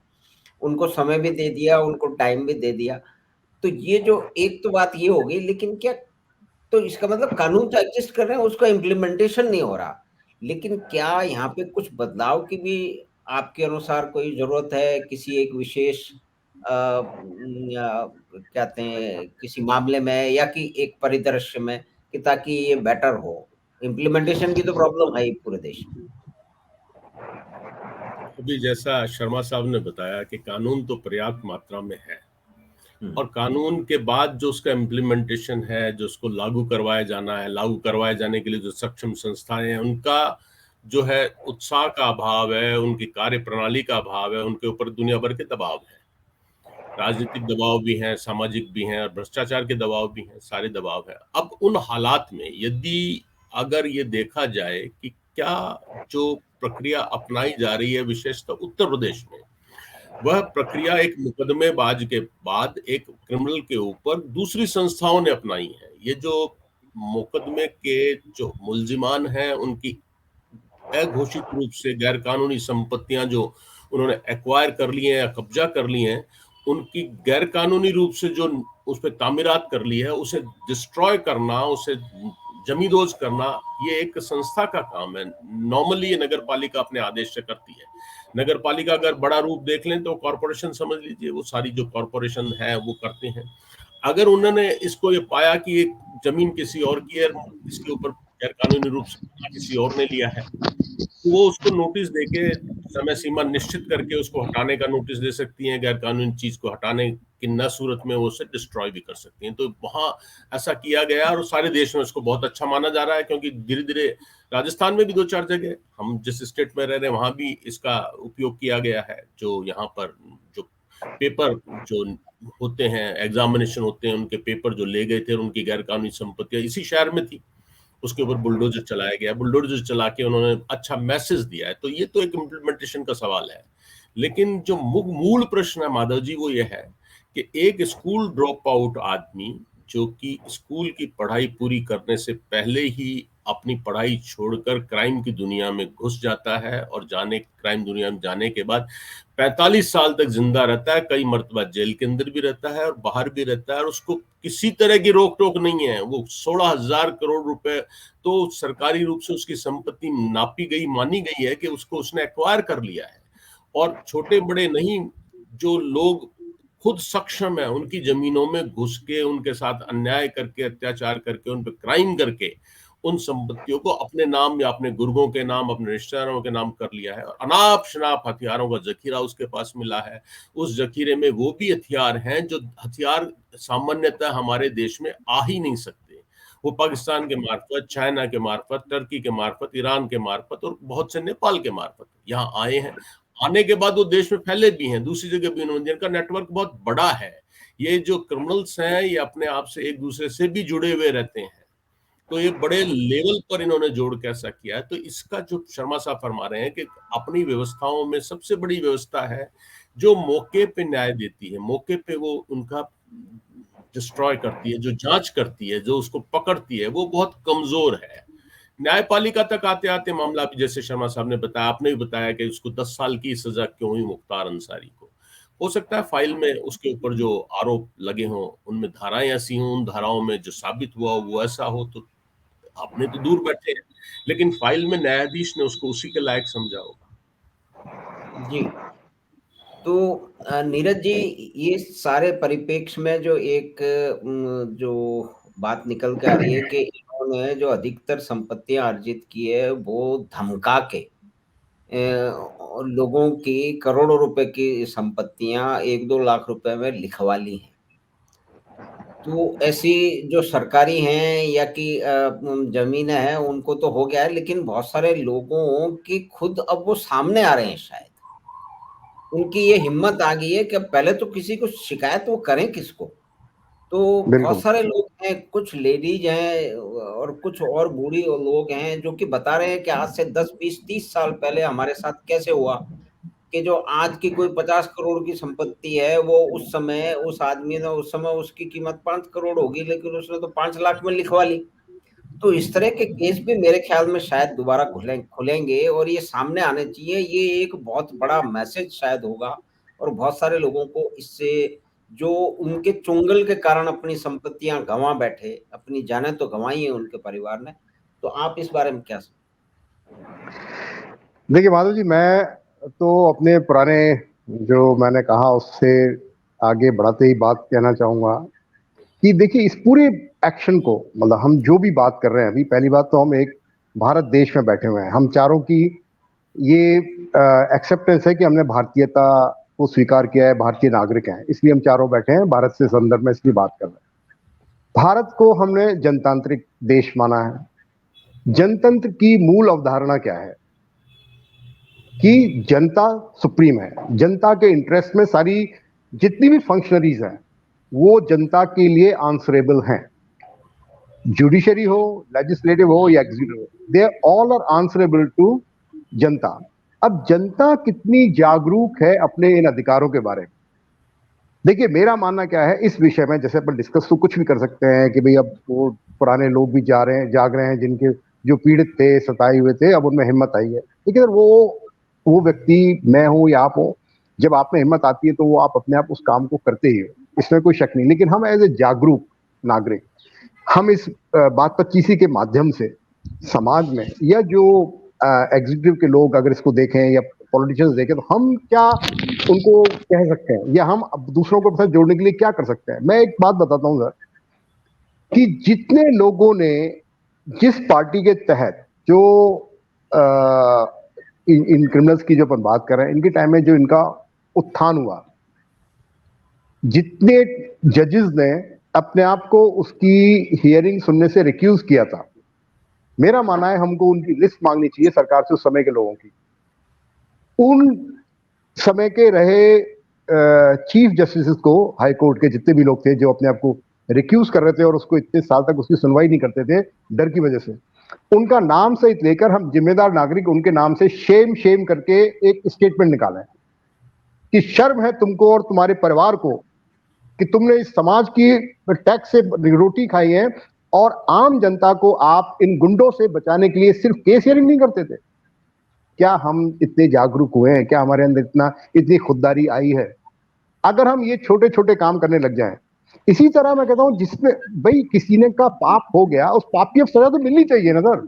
[SPEAKER 1] उनको समय भी दे दिया, उनको टाइम भी दे दिया। तो ये जो एक तो बात ये हो गई, लेकिन क्या, तो इसका मतलब कानून तो एग्जिस्ट कर रहे हैं, उसका इम्प्लीमेंटेशन नहीं हो रहा। लेकिन क्या यहाँ पे कुछ बदलाव की भी आपके अनुसार कोई जरूरत है, किसी एक विशेष या कहते हैं किसी मामले में, या कि एक परिदृश्य में, कि ताकि ये बेटर हो? इम्प्लीमेंटेशन की तो प्रॉब्लम है ही पूरे देश में।
[SPEAKER 2] अभी जैसा शर्मा साहब ने बताया कि कानून तो पर्याप्त मात्रा में है, और कानून के बाद जो उसका इम्प्लीमेंटेशन है, जो उसको लागू करवाया जाना है, लागू करवाए जाने के लिए जो सक्षम संस्थाएं हैं, उनका जो है उत्साह का अभाव है, उनकी कार्य प्रणाली का अभाव है, उनके ऊपर दुनिया भर के दबाव है, राजनीतिक दबाव भी हैं, सामाजिक भी हैं, और भ्रष्टाचार के दबाव भी हैं, सारे दबाव है। अब उन हालात में यदि अगर ये देखा जाए कि क्या जो प्रक्रिया अपनाई जा रही है विशेषतः उत्तर प्रदेश में, वह प्रक्रिया एक मुकदमेबाज के बाद एक क्रिमिनल के ऊपर दूसरी संस्थाओं ने अपनाई है। ये जो मुकदमे के जो मुल्जिमान हैं, उनकी अघोषित रूप से गैर कानूनी संपत्तियां जो उन्होंने एक्वायर कर ली हैं या कब्जा कर ली हैं, उनकी गैर कानूनी रूप से जो उस पर तामीरात कर ली है, उसे डिस्ट्रॉय करना, उसे जमींदोज करना, ये एक संस्था का काम है। नॉर्मली ये नगर पालिका अपने आदेश से करती है। नगर पालिका अगर बड़ा रूप देख लें तो कॉरपोरेशन समझ लीजिए, वो सारी जो कॉरपोरेशन है वो करते हैं। अगर उन्होंने इसको ये पाया कि एक जमीन किसी और की है, इसके ऊपर गैर कानूनी रूप से किसी और ने लिया है, तो वो उसको नोटिस देके समय सीमा निश्चित करके उसको हटाने का नोटिस दे सकती हैं, गैर कानूनी चीज को हटाने की न सूरत में वो उसे डिस्ट्रॉय भी कर सकती हैं। तो वहां ऐसा किया गया और सारे देश में उसको बहुत अच्छा माना जा रहा है, क्योंकि धीरे धीरे राजस्थान में भी 2-4 जगह, हम जिस स्टेट में रह रहे हैं वहां भी इसका उपयोग किया गया है। जो यहाँ पर जो पेपर जो होते हैं, एग्जामिनेशन होते हैं, उनके पेपर जो ले गए थे और उनकी गैर कानूनी संपत्तियां इसी शहर में थी, उसके ऊपर बुलडोजर चलाया गया, बुलडोजर चला के उन्होंने अच्छा मैसेज दिया है। तो ये तो एक इम्प्लीमेंटेशन का सवाल है। लेकिन जो मूल प्रश्न है माधव जी, वो ये है कि एक स्कूल ड्रॉप आउट आदमी जो कि स्कूल की पढ़ाई पूरी करने से पहले ही अपनी पढ़ाई छोड़कर क्राइम की दुनिया में घुस जाता है, और क्राइम दुनिया में जाने के बाद 45 साल तक जिंदा रहता है, कई मर्तबा जेल के अंदर भी रहता है और बाहर भी रहता है, और उसको किसी तरह की रोक टोक नहीं है। वो 16,000 करोड़ रुपए तो सरकारी रूप से उसकी संपत्ति नापी गई, मानी गई है कि उसको उसने एक्वायर कर लिया है। और छोटे बड़े नहीं, जो लोग खुद सक्षम है उनकी जमीनों में घुस के उनके साथ अन्याय करके, अत्याचार करके, उन पर क्राइम करके उन संपत्तियों को अपने नाम या अपने गुर्गों के नाम, अपने रिश्तेदारों के नाम कर लिया है। और अनाप शनाप हथियारों का जखीरा उसके पास मिला है। उस जखीरे में वो भी हथियार हैं जो हथियार सामान्यतः हमारे देश में आ ही नहीं सकते। वो पाकिस्तान के मार्फत, चाइना के मार्फत, टर्की के मार्फत, ईरान के मार्फत और बहुत से नेपाल के मार्फत यहाँ आए हैं। आने के बाद वो देश में फैले भी हैं, दूसरी जगह भी उन्होंने, जिनका नेटवर्क बहुत बड़ा है। ये जो क्रिमिनल्स हैं ये अपने आप से एक दूसरे से भी जुड़े हुए रहते हैं। तो ये बड़े लेवल पर इन्होंने जोड़ के ऐसा किया है। तो इसका जो शर्मा साहब फरमा रहे हैं कि अपनी व्यवस्थाओं में सबसे बड़ी व्यवस्था है जो मौके पे न्याय देती है, मौके पे वो उनका डिस्ट्रॉय करती है, जो जांच करती है, जो उसको पकड़ती है, वो बहुत कमजोर है। न्यायपालिका तक आते आते मामला भी, जैसे शर्मा साहब ने बताया, आपने भी बताया कि उसको 10 साल की सजा क्यों हुई मुख्तार अंसारी को। हो सकता है फाइल में उसके ऊपर जो आरोप लगे हों उनमें धाराएं ऐसी हों, उन धाराओं में जो साबित हुआ वो ऐसा हो, तो आपने तो दूर बैठे हैं, लेकिन फाइल में न्यायाधीश ने उसको उसी के लायक समझा होगा।
[SPEAKER 1] जी। तो नीरज जी, ये सारे परिप्रेक्ष्य में जो एक जो बात निकल के आ रही है कि इन्होंने जो अधिकतर संपत्तियां अर्जित की है वो धमका के और लोगों की करोड़ों रुपए की संपत्तियां 1-2 लाख रुपए में लिखवा ली हैं। तो ऐसी जो सरकारी हैं या कि जमीनें हैं उनको तो हो गया है, लेकिन बहुत सारे लोगों की खुद अब वो सामने आ रहे हैं, शायद उनकी ये हिम्मत आ गई है कि अब पहले तो किसी को शिकायत वो करें किसको। तो बहुत
[SPEAKER 3] बिल्कुल।
[SPEAKER 1] सारे लोग हैं, कुछ लेडीज हैं और कुछ और बूढ़ी लोग हैं जो कि बता रहे हैं कि आज से 10-20-30 साल पहले हमारे साथ कैसे हुआ कि जो आज की कोई 50 करोड़ की संपत्ति है वो उस समय उस आदमी ने, उस समय उसकी कीमत 5 करोड़ होगी, लेकिन उसने तो 5 लाख में लिखवा ली। तो इस तरह के केस भी मेरे ख्याल में शायद दोबारा खुलेंगे और ये सामने आने चाहिए। ये एक बहुत बड़ा मैसेज शायद होगा और बहुत सारे लोगों को इससे, जो उनके चुंगल के कारण अपनी संपत्तियां गंवा बैठे, अपनी जानें तो गंवाई है उनके परिवार ने। तो आप इस बारे में क्या
[SPEAKER 3] देखिए माधव जी, मैं तो अपने पुराने जो मैंने कहा उससे आगे बढ़ाते ही बात कहना चाहूंगा कि देखिए इस पूरे एक्शन को, मतलब हम जो भी बात कर रहे हैं अभी, पहली बात तो हम एक भारत देश में बैठे हुए हैं, हम चारों की ये एक्सेप्टेंस है कि हमने भारतीयता को स्वीकार किया है, भारतीय नागरिक हैं, इसलिए हम चारों बैठे हैं भारत से संदर्भ में इसलिए बात कर रहे हैं। भारत को हमने जनतांत्रिक देश माना है। जनतंत्र की मूल अवधारणा क्या है कि जनता सुप्रीम है, जनता के इंटरेस्ट में सारी जितनी भी फंक्शनरीज हैं वो जनता के लिए आंसरेबल हैं। जुडिशरी हो, लेजिस्लेटिव हो या एग्जीक्यूटिव हो, they all are answerable to जनता। अब जनता कितनी जागरूक है अपने इन अधिकारों के बारे में? देखिए मेरा मानना क्या है इस विषय में, जैसे अपन डिस्कस तो कुछ भी कर सकते हैं कि भाई अब वो पुराने लोग भी जाग रहे हैं जिनके जो पीड़ित थे, सताए हुए थे, अब उनमें हिम्मत आई है। लेकिन अगर वो व्यक्ति मैं हूं या आप हो, जब आप में हिम्मत आती है तो वो आप अपने आप उस काम को करते ही हो, इसमें कोई शक नहीं। लेकिन हम एज ए जागरूक नागरिक, हम इस बात 25 के माध्यम से समाज में, या जो एग्जीक्यूटिव के लोग अगर इसको देखें या पॉलिटिशियंस देखें, तो हम क्या उनको कह सकते हैं या हम दूसरों को साथ जोड़ने के लिए क्या कर सकते हैं? मैं एक बात बताता हूं सर, कि जितने लोगों ने जिस पार्टी के तहत जो इन क्रिमिनल्स की जो अपन बात कर रहे हैं, इनके टाइम में जो इनका उत्थान हुआ, जितने जजेस ने अपने आप को उसकी हियरिंग सुनने से रिक्यूज किया था, मेरा मानना है हमको उनकी लिस्ट मांगनी चाहिए सरकार से, उस समय के लोगों की। उन समय के रहे चीफ जस्टिस को, हाई कोर्ट के जितने भी लोग थे जो अपने आप को रिक्यूज कर रहे थे और उसको इतने साल तक उसकी सुनवाई नहीं करते थे डर की वजह से, उनका नाम सहित लेकर हम जिम्मेदार नागरिक उनके नाम से शेम करके एक स्टेटमेंट निकाला है कि शर्म है तुमको और तुम्हारे परिवार को कि तुमने इस समाज की टैक्स से रोटी खाई है और आम जनता को आप इन गुंडों से बचाने के लिए सिर्फ केस हियरिंग नहीं करते थे। क्या हम इतने जागरूक हुए हैं? क्या हमारे अंदर इतनी खुददारी आई है? अगर हम ये छोटे छोटे काम करने लग जाएं, इसी तरह मैं कहता हूं जिसमें भाई किसी ने का पाप हो गया, उस पाप की अब सजा तो मिलनी चाहिए ना सर।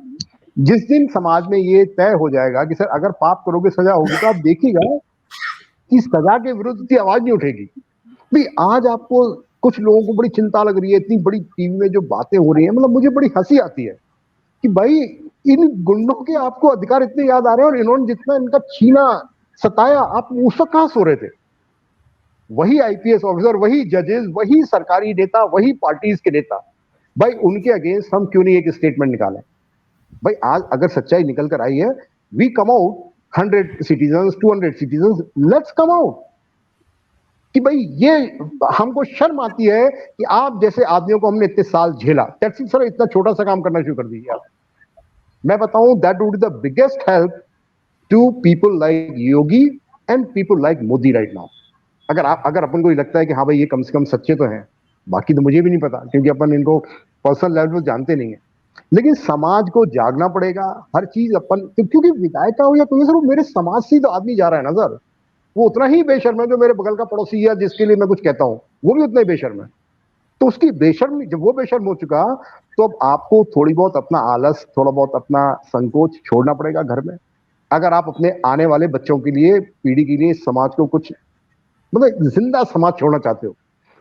[SPEAKER 3] जिस दिन समाज में ये तय हो जाएगा कि सर अगर पाप करोगे सजा होगी, तो आप देखिएगा कि सजा के विरुद्ध की आवाज नहीं उठेगी। भाई आज आपको कुछ लोगों को बड़ी चिंता लग रही है, इतनी बड़ी टीवी में जो बातें हो रही है, मतलब मुझे बड़ी हंसी आती है कि भाई इन गुंडों के आपको अधिकार इतने याद आ रहे हैं और इन्होंने जितना इनका छीना सताया, आप उस वक्त कहां सो रहे थे? वही आईपीएस ऑफिसर, वही जजेस, वही सरकारी नेता, वही पार्टीज के नेता, भाई उनके अगेंस्ट हम क्यों नहीं एक स्टेटमेंट निकालें? भाई आज अगर सच्चाई निकल कर आई है, we come out 100 citizen 200 citizen, let's come out कि भाई ये हमको शर्म आती है कि आप जैसे आदमियों को हमने इतने साल झेला, सर इतना छोटा सा काम करना शुरू कर दीजिए आप। मैं बताऊं that would be the biggest help to people like Yogi and people like Modi right now. अगर अपन को लगता है कि हाँ भाई ये कम से कम सच्चे तो हैं, बाकी तो मुझे भी नहीं पता क्योंकि अपन इनको पर्सनल लेवल पर जानते नहीं है, लेकिन समाज को जागना पड़ेगा। हर चीज अपन, क्योंकि विधायक हो या कोई सर, वो मेरे समाज से तो आदमी जा रहा है ना सर, वो उतना ही बेशर्म है जो मेरे बगल का पड़ोसी है जिसके लिए मैं कुछ कहता हूं, वो भी उतना ही बेशर्म है। तो उसकी बेशर्म, जब वो बेशर्म हो चुका, तो अब आपको थोड़ी बहुत अपना आलस, थोड़ा बहुत अपना संकोच छोड़ना पड़ेगा घर में, अगर आप अपने आने वाले बच्चों के लिए, पीढ़ी के लिए, समाज को कुछ मतलब जिंदा समाज छोड़ना चाहते हो।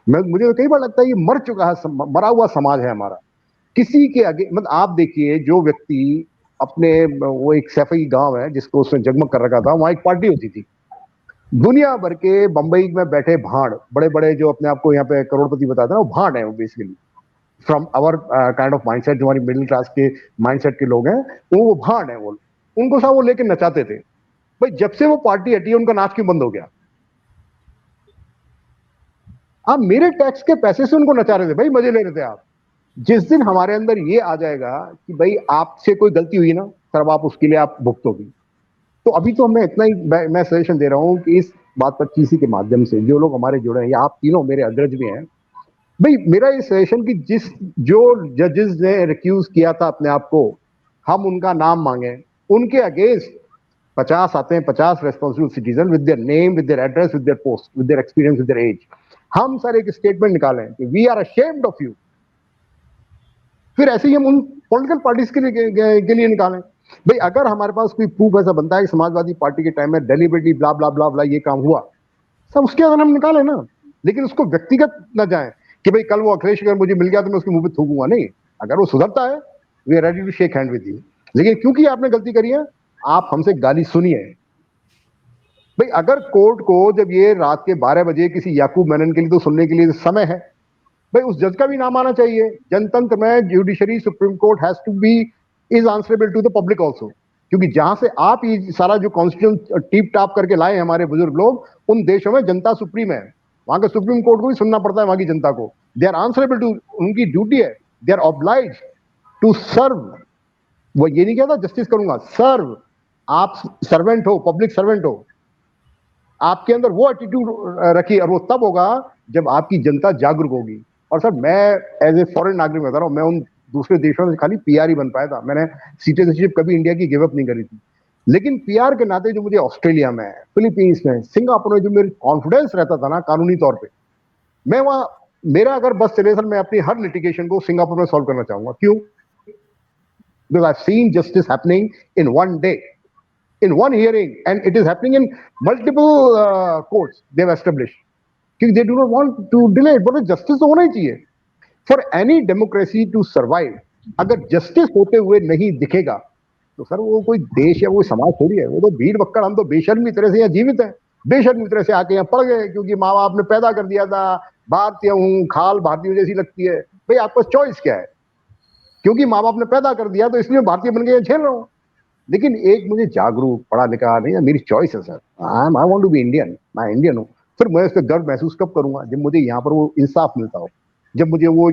[SPEAKER 3] मुझे तो कई बार लगता है ये मर चुका है, मरा हुआ समाज है हमारा। किसी के आगे, मतलब आप देखिए जो व्यक्ति अपने, वो एक सैफई गांव है जिसको उसने जगमग कर रखा था, वहां एक पार्टी होती थी, दुनिया भर के बंबई में बैठे भाड़, बड़े बड़े जो अपने आप को यहाँ पे करोड़पति बताते हैं, वो भाड़ है वो basically, from our kind of mindset, जो हमारी मिडिल क्लास के माइंडसेट के लोग हैं, वो भाड़ है। वो उनको साथ वो लेके नचाते थे। भाई जब से वो पार्टी हटी है, उनका नाच क्यों बंद हो गया? आप मेरे टैक्स के पैसे से उनको नचा रहे थे भाई, मजे ले रहे थे आप। जिस दिन हमारे अंदर ये आ जाएगा कि भाई आपसे कोई गलती हुई ना सर, अब आप उसके लिए आप भुगतोगी, तो अभी तो मैं इतना ही मैं सजेशन दे रहा हूं कि इस बात पर किसी के माध्यम से जो लोग हमारे जुड़े हैं, या आप तीनों मेरे अग्रज भी हैं, भाई मेरा ये सजेशन कि जो जजेस ने रिक्यूज किया था अपने आप को, हम उनका नाम मांगे, उनके अगेंस्ट 50 आते हैं, 50 responsible citizen with their name, with their address, with their post, with their experience, with their age. हम सर एक स्टेटमेंट निकालें कि we are ashamed of you, फिर ऐसे ही हम उन पॉलिटिकल पार्टीज के लिए निकालें। भाई अगर हमारे पास कोई प्रूफ ऐसा बनता है कि समाजवादी पार्टी के टाइम में डेलिबरेटली ब्ला ब्ला ब्ला ब्ला ये काम हुआ, सब उसके अगर हम निकालें ना, लेकिन उसको व्यक्तिगत न जाए कि भाई कल वो अखिलेश अगर मुझे मिल गया तो मैं उसके मुंह पे थूकूंगा, नहीं। अगर वो सुधरता है, we are ready to shake hand with you. लेकिन क्योंकि आपने गलती करी है, आप हमसे गाली सुनिए। भाई अगर कोर्ट को जब ये रात के 12 बजे किसी याकूब मेनन के लिए तो सुनने के लिए समय है, भाई उस जज का भी नाम आना चाहिए। जनतंत्र में judiciary, supreme court has to be is answerable to the public also, क्योंकि जहां से आप ये सारा जो कॉन्स्टिट्यूशन टीप टाप करके लाए हमारे बुजुर्ग लोग, उन देशों में जनता सुप्रीम है, वहां के सुप्रीम कोर्ट को भी सुनना पड़ता है वहां की जनता को। दे आर आंसरेबल टू, उनकी ड्यूटी है, they are oblige to serve. वो ये नहीं कहता जस्टिस करूंगा, सर्व। आप सर्वेंट हो, पब्लिक सर्वेंट हो, आपके अंदर वो एटीट्यूड रखिए, और वो तब होगा जब आपकी जनता जागरूक होगी। और सर मैं एज ए फॉरेन नागरिक बता रहा हूँ, मैं उन दूसरे देशों से खाली पीआर ही बन पाया था, मैंने सिटीजनशिप कभी इंडिया की गिव अप नहीं करी थी। लेकिन पीआर के नाते जो मुझे ऑस्ट्रेलिया में, फिलीपींस में, सिंगापुर में जो मेरी कॉन्फिडेंस रहता था ना कानूनी तौर पे, मैं वहां, मेरा अगर बस चले सर, मैं अपनी हर लिटिगेशन को सिंगापुर में सॉल्व करना चाहूंगा। क्यों? Because I have seen justice happening in one day, in one hearing, and it is happening in multiple courts they have established, because they do not want to delay it, but justice तो होना ही चाहिए for any democracy to survive। अगर justice होते हुए नहीं दिखेगा तो सर वो कोई देश या वो समाज थोड़ी है, वो तो भीड़ बक्कड़, हम तो बेशर्मी तरह से यहाँ जीवित हैं, बेशर्मी तरह से आके यहाँ पड़ गए क्योंकि माँ बाप ने पैदा कर दिया था, भारतीय हूँ, खाल भारतीय जैसी लगती है। भाई आपका चॉइस क्या है? क्योंकि माँ बाप ने पैदा कर दिया तो इसलिए भारतीय बन के झेल रहा हूँ। लेकिन एक मुझे जागरूक, पढ़ा लिखा नहीं है, मेरी चॉइस है sir, I want to be Indian, मैं इंडियन हूँ। फिर मैं इस पर गर्व महसूस कब करूंगा? जब मुझे यहाँ पर वो इंसाफ मिलता हो, जब मुझे वो,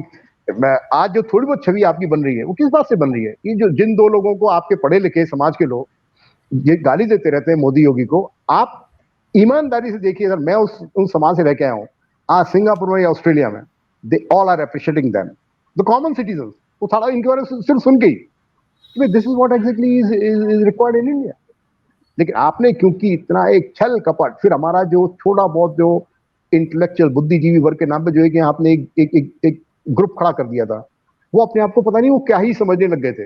[SPEAKER 3] मैं आज जो थोड़ी बहुत छवि आपकी बन रही है वो किस बात से बन रही है? ये जो जिन दो लोगों को आपके पढ़े लिखे समाज के लोग ये गाली देते रहते हैं मोदी योगी को, आप ईमानदारी से देखिए सर, मैं उन समाज से रह के आया हूँ, आज सिंगापुर में या ऑस्ट्रेलिया में, they all are appreciating them, the common citizen. वो थोड़ा इनके बारे में सिर्फ सुन के ही, this is what exactly is required in India. लेकिन आपने क्योंकि इतना एक छल कपट, फिर हमारा जो थोड़ा बहुत जो इंटेलेक्चुअल बुद्धिजीवी वर्ग के नाम पे जो है कि आपने एक ग्रुप खड़ा कर दिया था, वो अपने आप को पता नहीं वो क्या ही समझने लग गए थे।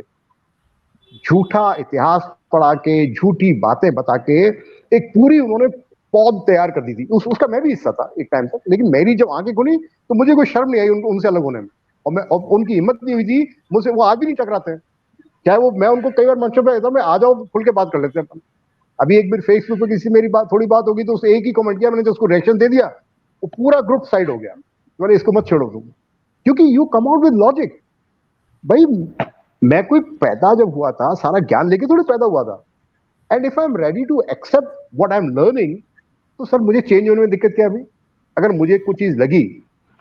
[SPEAKER 3] झूठा इतिहास पढ़ा के, झूठी बातें बता के एक पूरी उन्होंने पौध तैयार कर दी थी। उसका मैं भी हिस्सा था एक टाइम तक, लेकिन मेरी जब आंखें खुली तो मुझे कोई शर्म नहीं आई उनसे अलग होने में, और उनकी हिम्मत नहीं हुई थी मुझसे, वो आज भी नहीं टकराते हैं। चाहे वो, मैं उनको कई बार मंचों पे कहता हूं, मैं आ जाओ खुल के बात कर लेते हैं। अभी एक बार फेसबुक पे किसी मेरी बात, थोड़ी बात होगी तो उसने एक ही कमेंट किया, मैंने जो उसको रिएक्शन दे दिया, वो पूरा ग्रुप साइड हो गया, मैंने इसको मत छोड़ो तुम, क्योंकि you come out with logic. भाई मैं कोई पैदा जब हुआ था सारा ज्ञान लेके थोड़ी पैदा हुआ था, and if I am ready to accept what I am learning, तो सर मुझे चेंज होने में दिक्कत क्या है? अभी अगर मुझे कुछ चीज लगी,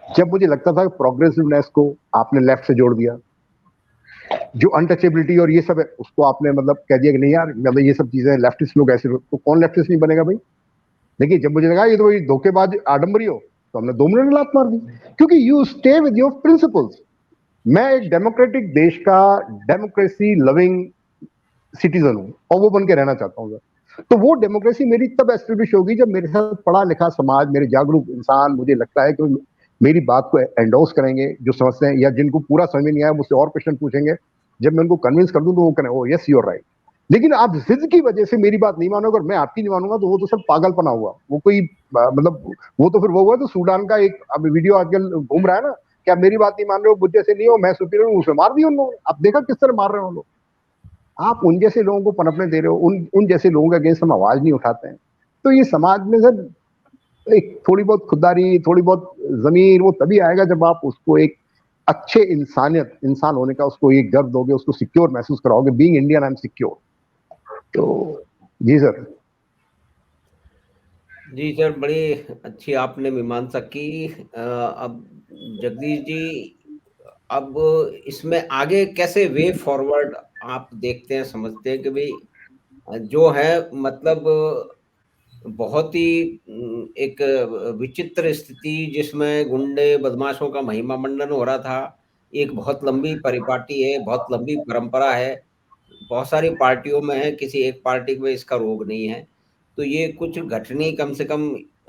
[SPEAKER 3] जब मुझे लगता था प्रोग्रेसिवनेस को आपने लेफ्ट से जोड़ दिया, जो अनटचेबिलिटी और ये सब है उसको आपने मतलब कह दिया कि नहीं यार, मतलब ये सब चीजें लेफ्टिस्ट लोग ऐसे, तो कौन लेफ्टिस्ट नहीं बनेगा भाई? देखिए जब मुझे लगा ये तो धोखेबाज आडम्बरी हो, तो हमने 2 मिनट लात मार दी, क्योंकि you stay with your principles. मैं एक डेमोक्रेटिक देश का डेमोक्रेसी लविंग सिटीजन हूँ और वो बन के रहना चाहता हूँ। तो वो डेमोक्रेसी मेरी तब एस्टेब्लिश होगी जब मेरे साथ पढ़ा लिखा समाज, मेरे जागरूक इंसान, मुझे लगता है कि मेरी बात को एंडोर्स करेंगे, जो समझते हैं या जिनको पूरा समझ में नहीं आया मुझसे और क्वेश्चन पूछेंगे, जब मैं उनको कन्विंस कर दूं तो वो कहें oh yes you are right. लेकिन आप जिद की वजह से मेरी बात नहीं मानोगे और मैं आपकी नहीं मानूंगा, तो वो तो सब पागलपना हुआ। वो कोई मतलब वो तो फिर वो हुआ तो सूडान का एक अब वीडियो आजकल घूम रहा है ना, कि आप मेरी बात नहीं मान रहे हो, मुझे से नहीं हो, मैं सुपीरियर हूँ, उसे मार दिया उन लोगों ने। आप देखा किस तरह मार रहे हो लोग। आप उन जैसे लोगों को पनपने दे रहे हो, उन जैसे लोगों के अगेंस्ट हम आवाज नहीं उठाते हैं। तो ये समाज में सर एक थोड़ी बहुत खुददारी, थोड़ी बहुत जमीन, वो तभी आएगा जब आप उसको एक अच्छे इंसान होने का उसको एक गर्व दोगे, उसको सिक्योर महसूस कराओगे। Being Indian I am secure. तो जी सर।
[SPEAKER 1] जी सर, बड़ी अच्छी आपने मीमांसा की। अब जगदीश जी, अब इसमें आगे कैसे वे फॉरवर्ड आप देखते हैं, समझते हैं कि भाई जो है मतलब बहुत ही एक विचित्र स्थिति जिसमें गुंडे बदमाशों का महिमा मंडन हो रहा था, एक बहुत लंबी परिपाटी है, बहुत लंबी परंपरा है, बहुत सारी पार्टियों में है, किसी एक पार्टी में इसका रोग नहीं है। तो ये कुछ घटनी कम से कम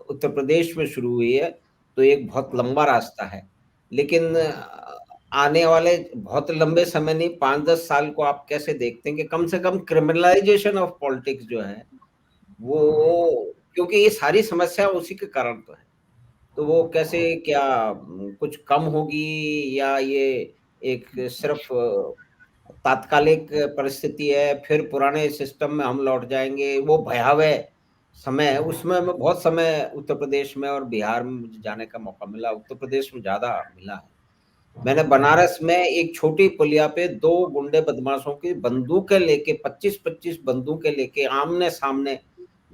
[SPEAKER 1] उत्तर प्रदेश में शुरू हुई है, तो एक बहुत लंबा रास्ता है। लेकिन आने वाले बहुत लंबे समय नहीं, 5-10 साल को आप कैसे देखते हैं कि कम से कम क्रिमिनलाइजेशन ऑफ पॉलिटिक्स जो है वो, क्योंकि ये सारी समस्या उसी के कारण तो है, तो वो कैसे, क्या कुछ कम होगी, या ये एक सिर्फ तात्कालिक परिस्थिति है, फिर पुराने सिस्टम में हम लौट जाएंगे। वो भयावह समय है, उसमें मैं बहुत समय उत्तर प्रदेश में और बिहार में मुझे जाने का मौका मिला, उत्तर प्रदेश में ज्यादा मिला है। मैंने बनारस में एक छोटी पुलिया पे 2 गुंडे बदमाशों की बंदूकें लेके 25-25 बंदूकें लेके आमने सामने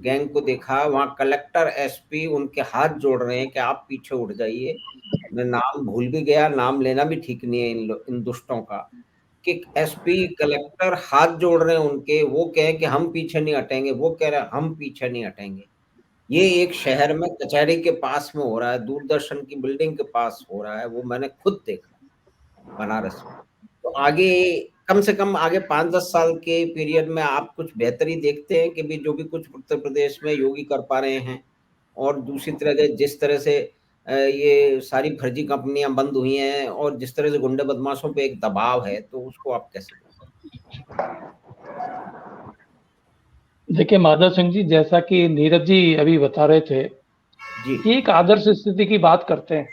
[SPEAKER 1] गैंग को देखा। वहां कलेक्टर, एसपी उनके हाथ जोड़ रहे हैं कि आप पीछे उठ जाइए। मैं नाम भूल भी गया, नाम लेना भी ठीक नहीं है इन दुष्टों का, कि एसपी कलेक्टर हाथ जोड़ रहे हैं उनके, वो कहें कि हम पीछे नहीं हटेंगे, वो कह रहे हैं हम पीछे नहीं हटेंगे। ये एक शहर में कचहरी के पास में हो रहा है, दूरदर्शन की बिल्डिंग के पास हो रहा है, वो मैंने खुद देखा बनारस में। तो आगे कम से कम आगे 5-10 साल के पीरियड में आप कुछ बेहतरी देखते हैं कि भी जो भी कुछ उत्तर प्रदेश में योगी कर पा रहे हैं, और दूसरी तरह के जिस तरह से ये सारी फर्जी कंपनियां बंद हुई हैं और जिस तरह से गुंडे बदमाशों पे एक दबाव है, तो उसको आप कैसे?
[SPEAKER 4] देखिए माधव सिंह जी, जैसा कि नीरज जी अभी बता रहे थे
[SPEAKER 1] जी
[SPEAKER 4] कि एक आदर्श स्थिति की बात करते हैं,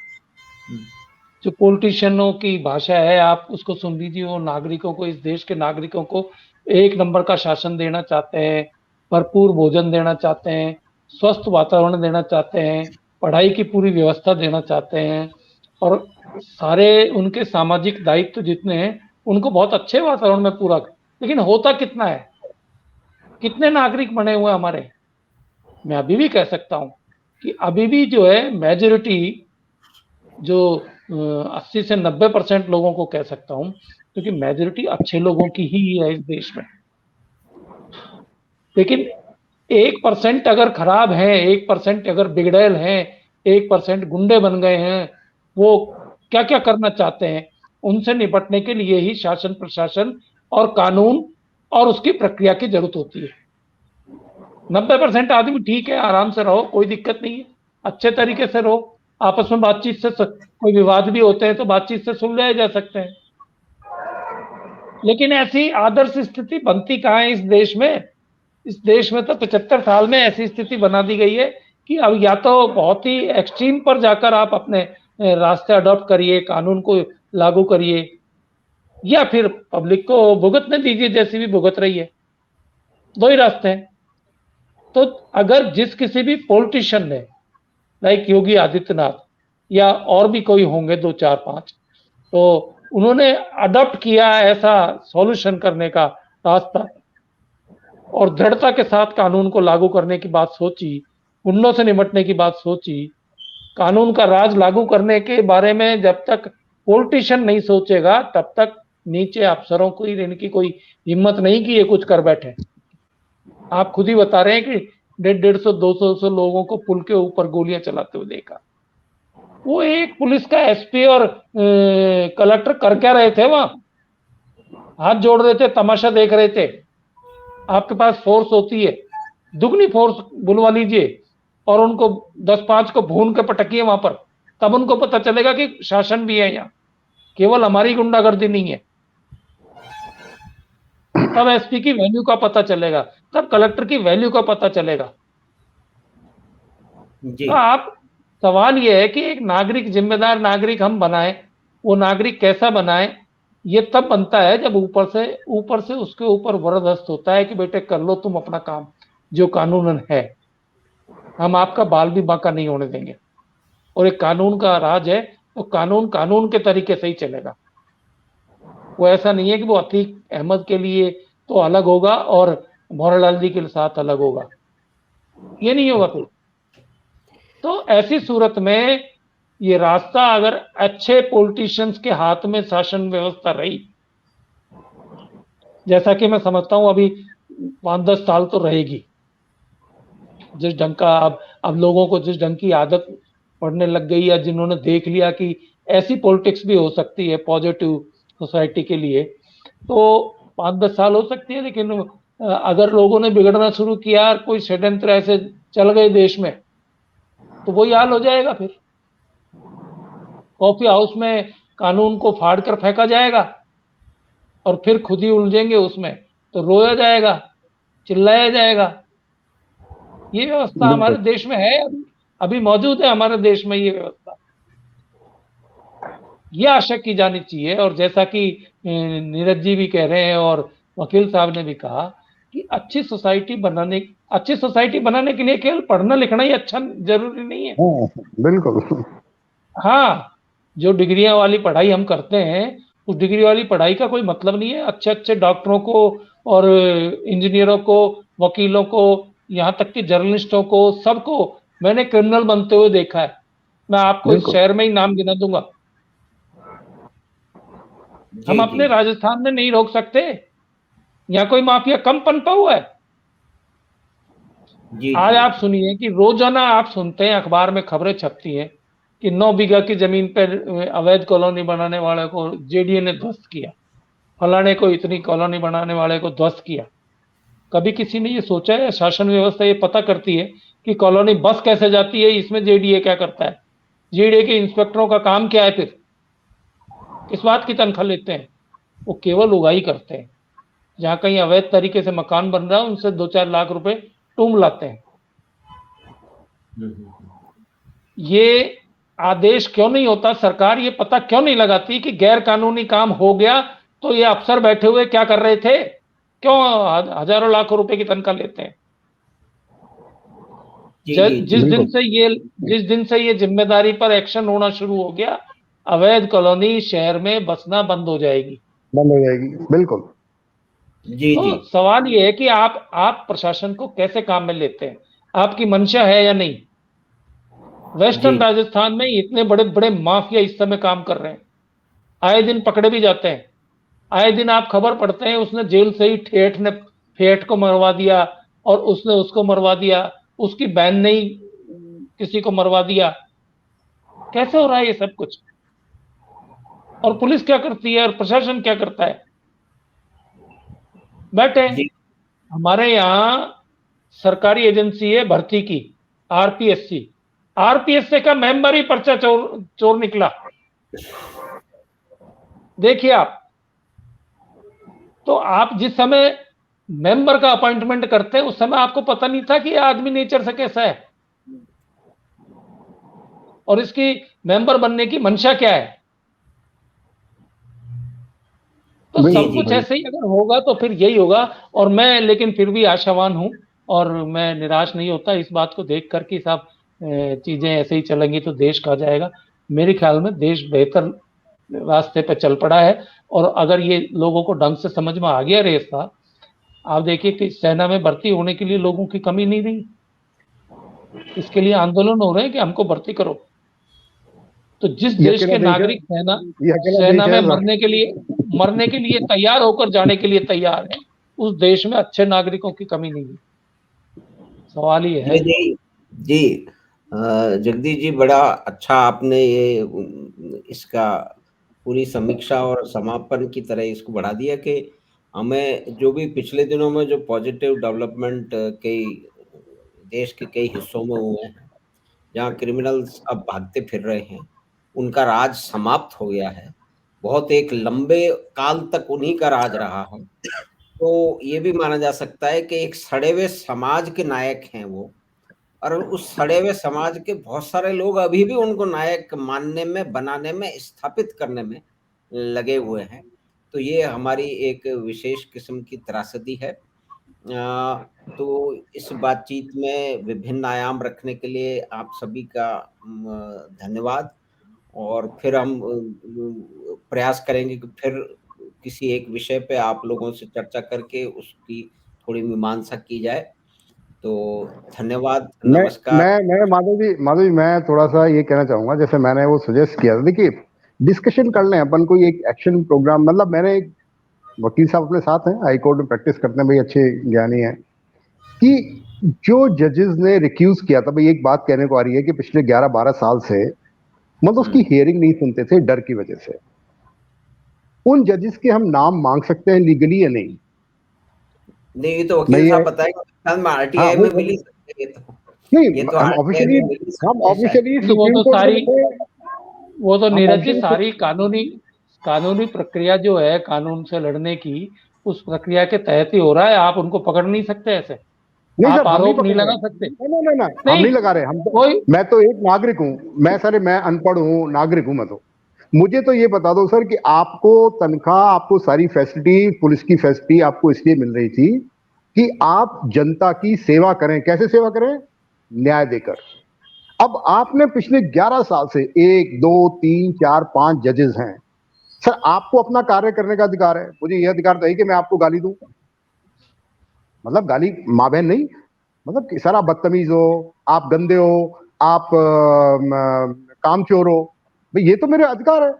[SPEAKER 4] जो पॉलिटिशियनों की भाषा है आप उसको सुन लीजिए। वो नागरिकों को, इस देश के नागरिकों को एक नंबर का शासन देना चाहते हैं, भरपूर भोजन देना चाहते हैं, स्वस्थ वातावरण देना चाहते हैं, पढ़ाई की पूरी व्यवस्था देना चाहते हैं, और सारे उनके सामाजिक दायित्व जितने हैं उनको बहुत अच्छे वातावरण में पूरा। लेकिन होता कितना है, कितने नागरिक बने हुए हमारे? मैं अभी भी कह सकता हूं कि अभी भी जो है मेजॉरिटी, जो 80 से 90% लोगों को कह सकता हूं, क्योंकि मेजॉरिटी अच्छे लोगों की ही है इस देश में। लेकिन 1% अगर खराब है, 1% अगर बिगड़ैल हैं, 1% गुंडे बन गए हैं, वो क्या क्या करना चाहते हैं, उनसे निपटने के लिए ही शासन, प्रशासन और कानून और उसकी प्रक्रिया की जरूरत होती है। 90% आदमी ठीक है, आराम से रहो, कोई दिक्कत नहीं है, अच्छे तरीके से रहो, आपस में बातचीत से कोई विवाद भी होते हैं तो बातचीत से सुलझाए जा सकते हैं। लेकिन ऐसी आदर्श स्थिति बनती कहाँ है इस देश में? इस देश में तो 75 साल में ऐसी स्थिति बना दी गई है कि अब या तो बहुत ही एक्सट्रीम पर जाकर आप अपने रास्ते अडॉप्ट करिए, कानून को लागू करिए, या फिर पब्लिक को भुगतने दीजिए जैसी भी भुगत रही है। 2 ही रास्ते हैं। तो अगर जिस किसी भी पॉलिटिशियन ने, लाइक योगी आदित्यनाथ या और भी कोई होंगे 2, 4, 5, तो उन्होंने अडॉप्ट किया ऐसा सॉल्यूशन करने का रास्ता और दृढ़ता के साथ कानून को लागू करने की बात सोची, गुंडों से निपटने की बात सोची, कानून का राज लागू करने के बारे में जब तक पॉलिटिशियन नहीं सोचेगा तब तक नीचे अफसरों को इनकी कोई हिम्मत नहीं कि ये कुछ कर बैठे। आप खुद ही बता रहे हैं कि 150, 200 लोगों को पुल के ऊपर गोलियां चलाते हुए देखा। वो एक पुलिस का एसपी और कलेक्टर कर क्या रहे थे वहां? हाथ जोड़ रहे थे, तमाशा देख रहे थे। आपके पास फोर्स होती है, दुगनी फोर्स बुलवा लीजिए और उनको 10-5 को भून के पटकिए वहां पर, तब उनको पता चलेगा कि शासन भी है यहाँ, केवल हमारी गुंडागर्दी नहीं है। तब एसपी की वैल्यू का पता चलेगा, तब कलेक्टर की वैल्यू का पता चलेगा। तो आप, सवाल यह है कि एक नागरिक, जिम्मेदार नागरिक हम बनाएं, वो नागरिक कैसा बनाएं? ये तब बनता है जब ऊपर से उसके ऊपर वरदस्त होता है कि बेटे कर लो तुम अपना काम, जो कानूनन है, हम आपका बाल भी बांका नहीं होने देंगे। और एक कानून का राज है तो कानून कानून के तरीके से ही चलेगा। वो ऐसा नहीं है कि वो अतीक अहमद के लिए तो अलग होगा और मोहनलाल जी के साथ अलग होगा, ये नहीं होगा फिर। तो ऐसी सूरत में ये रास्ता अगर अच्छे पॉलिटिशियंस के हाथ में शासन व्यवस्था रही, जैसा कि मैं समझता हूं अभी 5-10 साल तो रहेगी, जिस ढंग का अब लोगों को जिस ढंग की आदत पड़ने लग गई, या जिन्होंने देख लिया कि ऐसी पॉलिटिक्स भी हो सकती है पॉजिटिव सोसाइटी के लिए, तो 5-10 साल हो सकती है, लेकिन अगर लोगों ने बिगड़ना शुरू किया, कोई षड्यंत्र ऐसे चल गए देश में, तो वही हाल हो जाएगा। फिर कॉफी हाउस में कानून को फाड़ कर फेंका जाएगा और फिर खुद ही उलझेंगे उसमें, तो रोया जाएगा, चिल्लाया जाएगा। ये व्यवस्था हमारे देश में है, अभी मौजूद है हमारे देश में ये व्यवस्था। ये आशा की जानी चाहिए। और जैसा कि नीरज जी भी कह रहे हैं और वकील साहब ने भी कहा कि अच्छी सोसाइटी बनाने के लिए केवल पढ़ना लिखना ही अच्छा जरूरी नहीं है।
[SPEAKER 3] बिल्कुल।
[SPEAKER 4] हाँ, जो डिग्रियां वाली पढ़ाई हम करते हैं, उस डिग्री वाली पढ़ाई का कोई मतलब नहीं है। अच्छे अच्छे डॉक्टरों को और इंजीनियरों को, वकीलों को, यहाँ तक कि जर्नलिस्टों को, सबको मैंने क्रिमिनल बनते हुए देखा है। मैं आपको इस शहर में ही नाम गिना दूंगा। हम अपने राजस्थान में नहीं रोक सकते, यहाँ कोई माफिया कम पनपा हुआ है। आज आप सुनिए कि रोजाना आप सुनते हैं, अखबार में खबरें छपती हैं कि 9 बीघा की जमीन पर अवैध कॉलोनी बनाने वाले को जेडीए ने ध्वस्त किया, फलाने को इतनी कॉलोनी बनाने वाले को ध्वस्त किया। कभी किसी ने ये सोचा है? शासन व्यवस्था ये पता करती है कि कॉलोनी बस कैसे जाती है, इसमें जेडीए क्या करता है? जेडीए के इंस्पेक्टरों का काम क्या है? फिर किस बात की तनख्वाह लेते हैं? वो केवल उगाही करते हैं। जहां कहीं अवैध तरीके से मकान बन रहा है, उनसे 2-4 लाख रुपए टूम लाते हैं। ये आदेश क्यों नहीं होता? सरकार ये पता क्यों नहीं लगाती कि गैर कानूनी काम हो गया तो ये अफसर बैठे हुए क्या कर रहे थे? क्यों हजारों लाखों रुपए की तनख्वाह लेते हैं? जिस दिन से ये जिम्मेदारी पर एक्शन होना शुरू हो गया, अवैध कॉलोनी शहर में बसना बंद हो जाएगी।
[SPEAKER 3] बिल्कुल।
[SPEAKER 4] तो सवाल ये है कि आप प्रशासन को कैसे काम में लेते हैं? आपकी मंशा है या नहीं? वेस्टर्न राजस्थान में इतने बड़े बड़े माफिया इस समय काम कर रहे हैं, आए दिन पकड़े भी जाते हैं। आए दिन आप खबर पढ़ते हैं, उसने जेल से ही ठेठ ने फेठ को मरवा दिया और उसने उसको मरवा दिया, उसकी बहन ने ही किसी को मरवा दिया। कैसे हो रहा है ये सब कुछ? और पुलिस क्या करती है और प्रशासन क्या करता है? बैठे हमारे यहाँ सरकारी एजेंसी है भर्ती की, आरपीएससी का मेंबर ही पर्चा चोर निकला। देखिए आप, तो आप जिस समय मेंबर का अपॉइंटमेंट करते हैं, उस समय आपको पता नहीं था कि यह आदमी नेचर से कैसा है और इसकी मेंबर बनने की मंशा क्या है। तो सब कुछ ऐसे ही अगर होगा तो फिर यही होगा। और मैं लेकिन फिर भी आशावान हूं और मैं निराश नहीं होता इस बात को देख कर कि सब चीजें ऐसे ही चलेंगी तो देश कहाँ जाएगा। मेरे ख्याल में देश बेहतर रास्ते पे चल पड़ा है। और अगर ये लोगों को ढंग से समझ में आ गया रास्ता, आप देखिए कि सेना में भर्ती होने के लिए लोगों की कमी नहीं रही। इसके लिए आंदोलन हो रहे हैं कि हमको भर्ती करो। तो जिस देश के नागरिक सेना में मरने के लिए तैयार होकर जाने के लिए तैयार है, उस देश में अच्छे नागरिकों की कमी नहीं है। सवाल ये है।
[SPEAKER 1] जी जगदीश जी, बड़ा अच्छा आपने ये इसका पूरी समीक्षा और समापन की तरह इसको बढ़ा दिया कि हमें जो भी पिछले दिनों में जो पॉजिटिव डेवलपमेंट कई देश के कई हिस्सों में हुए हैं, जहाँ क्रिमिनल्स अब भागते फिर रहे हैं, उनका राज समाप्त हो गया है। बहुत एक लंबे काल तक उन्हीं का राज रहा है। तो ये भी माना जा सकता है कि एक सड़े हुए समाज के नायक हैं वो, और उस सड़े हुए समाज के बहुत सारे लोग अभी भी उनको नायक मानने में, बनाने में, स्थापित करने में लगे हुए हैं। तो ये हमारी एक विशेष किस्म की त्रासदी है। तो इस बातचीत में विभिन्न आयाम रखने के लिए आप सभी का धन्यवाद। और फिर हम प्रयास करेंगे कि फिर किसी एक विषय पे आप लोगों से चर्चा करके उसकी थोड़ी मीमांसा की जाए। तो धन्यवाद, नमस्कार।
[SPEAKER 3] मैं माधव जी मैं थोड़ा सा ये कहना चाहूंगा, जैसे मैंने वो सजेस्ट किया था, देखिए डिस्कशन कर लें अपन, कोई एक एक्शन प्रोग्राम। मतलब मैंने एक वकील साहब अपने साथ हैं, हाई कोर्ट में प्रैक्टिस करते हैं, भाई अच्छे ज्ञानी हैं, कि जो जजेस ने रिक्यूज किया था, भाई एक बात कहने को आ रही है कि पिछले 11-12 साल से मतलब उसकी हियरिंग नहीं सुनते थे डर की वजह से। उन जजेस के हम नाम मांग सकते हैं लीगली या नहीं?
[SPEAKER 1] नहीं, ये तो
[SPEAKER 3] मैं
[SPEAKER 1] वकील
[SPEAKER 3] ये
[SPEAKER 1] साहब बताएंगे,
[SPEAKER 3] हाँ
[SPEAKER 1] आरटीआई में मिल ही सकते हैं,
[SPEAKER 3] नहीं,
[SPEAKER 1] ये तो
[SPEAKER 3] हम
[SPEAKER 1] आरटीआई में मिल ही सकते हैं शायद।
[SPEAKER 3] ऑफिशियली
[SPEAKER 4] नहीं,
[SPEAKER 3] सुप्रीम कोर्ट में लिखे,
[SPEAKER 4] वो तो
[SPEAKER 3] हम
[SPEAKER 4] नीरज जी
[SPEAKER 3] ऑफिशियली
[SPEAKER 4] सारी कानूनी प्रक्रिया जो है कानून से लड़ने की, उस प्रक्रिया के तहत ही हो रहा है। आप उनको पकड़ नहीं सकते ऐसे,
[SPEAKER 3] नहीं
[SPEAKER 4] आप
[SPEAKER 3] सर, हम नहीं
[SPEAKER 4] आरोप नहीं
[SPEAKER 3] पकड़ रहे,
[SPEAKER 4] लगा सकते।
[SPEAKER 3] नहीं नहीं नहीं, हम
[SPEAKER 4] नहीं,
[SPEAKER 3] नहीं लगा रहे, हम तो,
[SPEAKER 4] कोई
[SPEAKER 3] मैं तो एक नागरिक हूँ, मैं अनपढ़ हूँ, नागरिक हूँ मैं तो। मुझे तो ये बता दो सर कि आपको तनख्वाह, आपको सारी फैसिलिटी, पुलिस की फैसिलिटी आपको इसलिए मिल रही थी कि आप जनता की सेवा करें। कैसे सेवा करें? न्याय देकर। अब आपने पिछले 11 साल से 1 2 3 4 5 जजेस हैं सर, आपको अपना कार्य करने का अधिकार है। मुझे यह अधिकार तो है कि मैं आपको गाली दूं, मतलब गाली माँ बहन नहीं, मतलब कि सर आप बदतमीज हो, आप गंदे हो, आप कामचोर हो, भाई ये तो मेरे अधिकार है।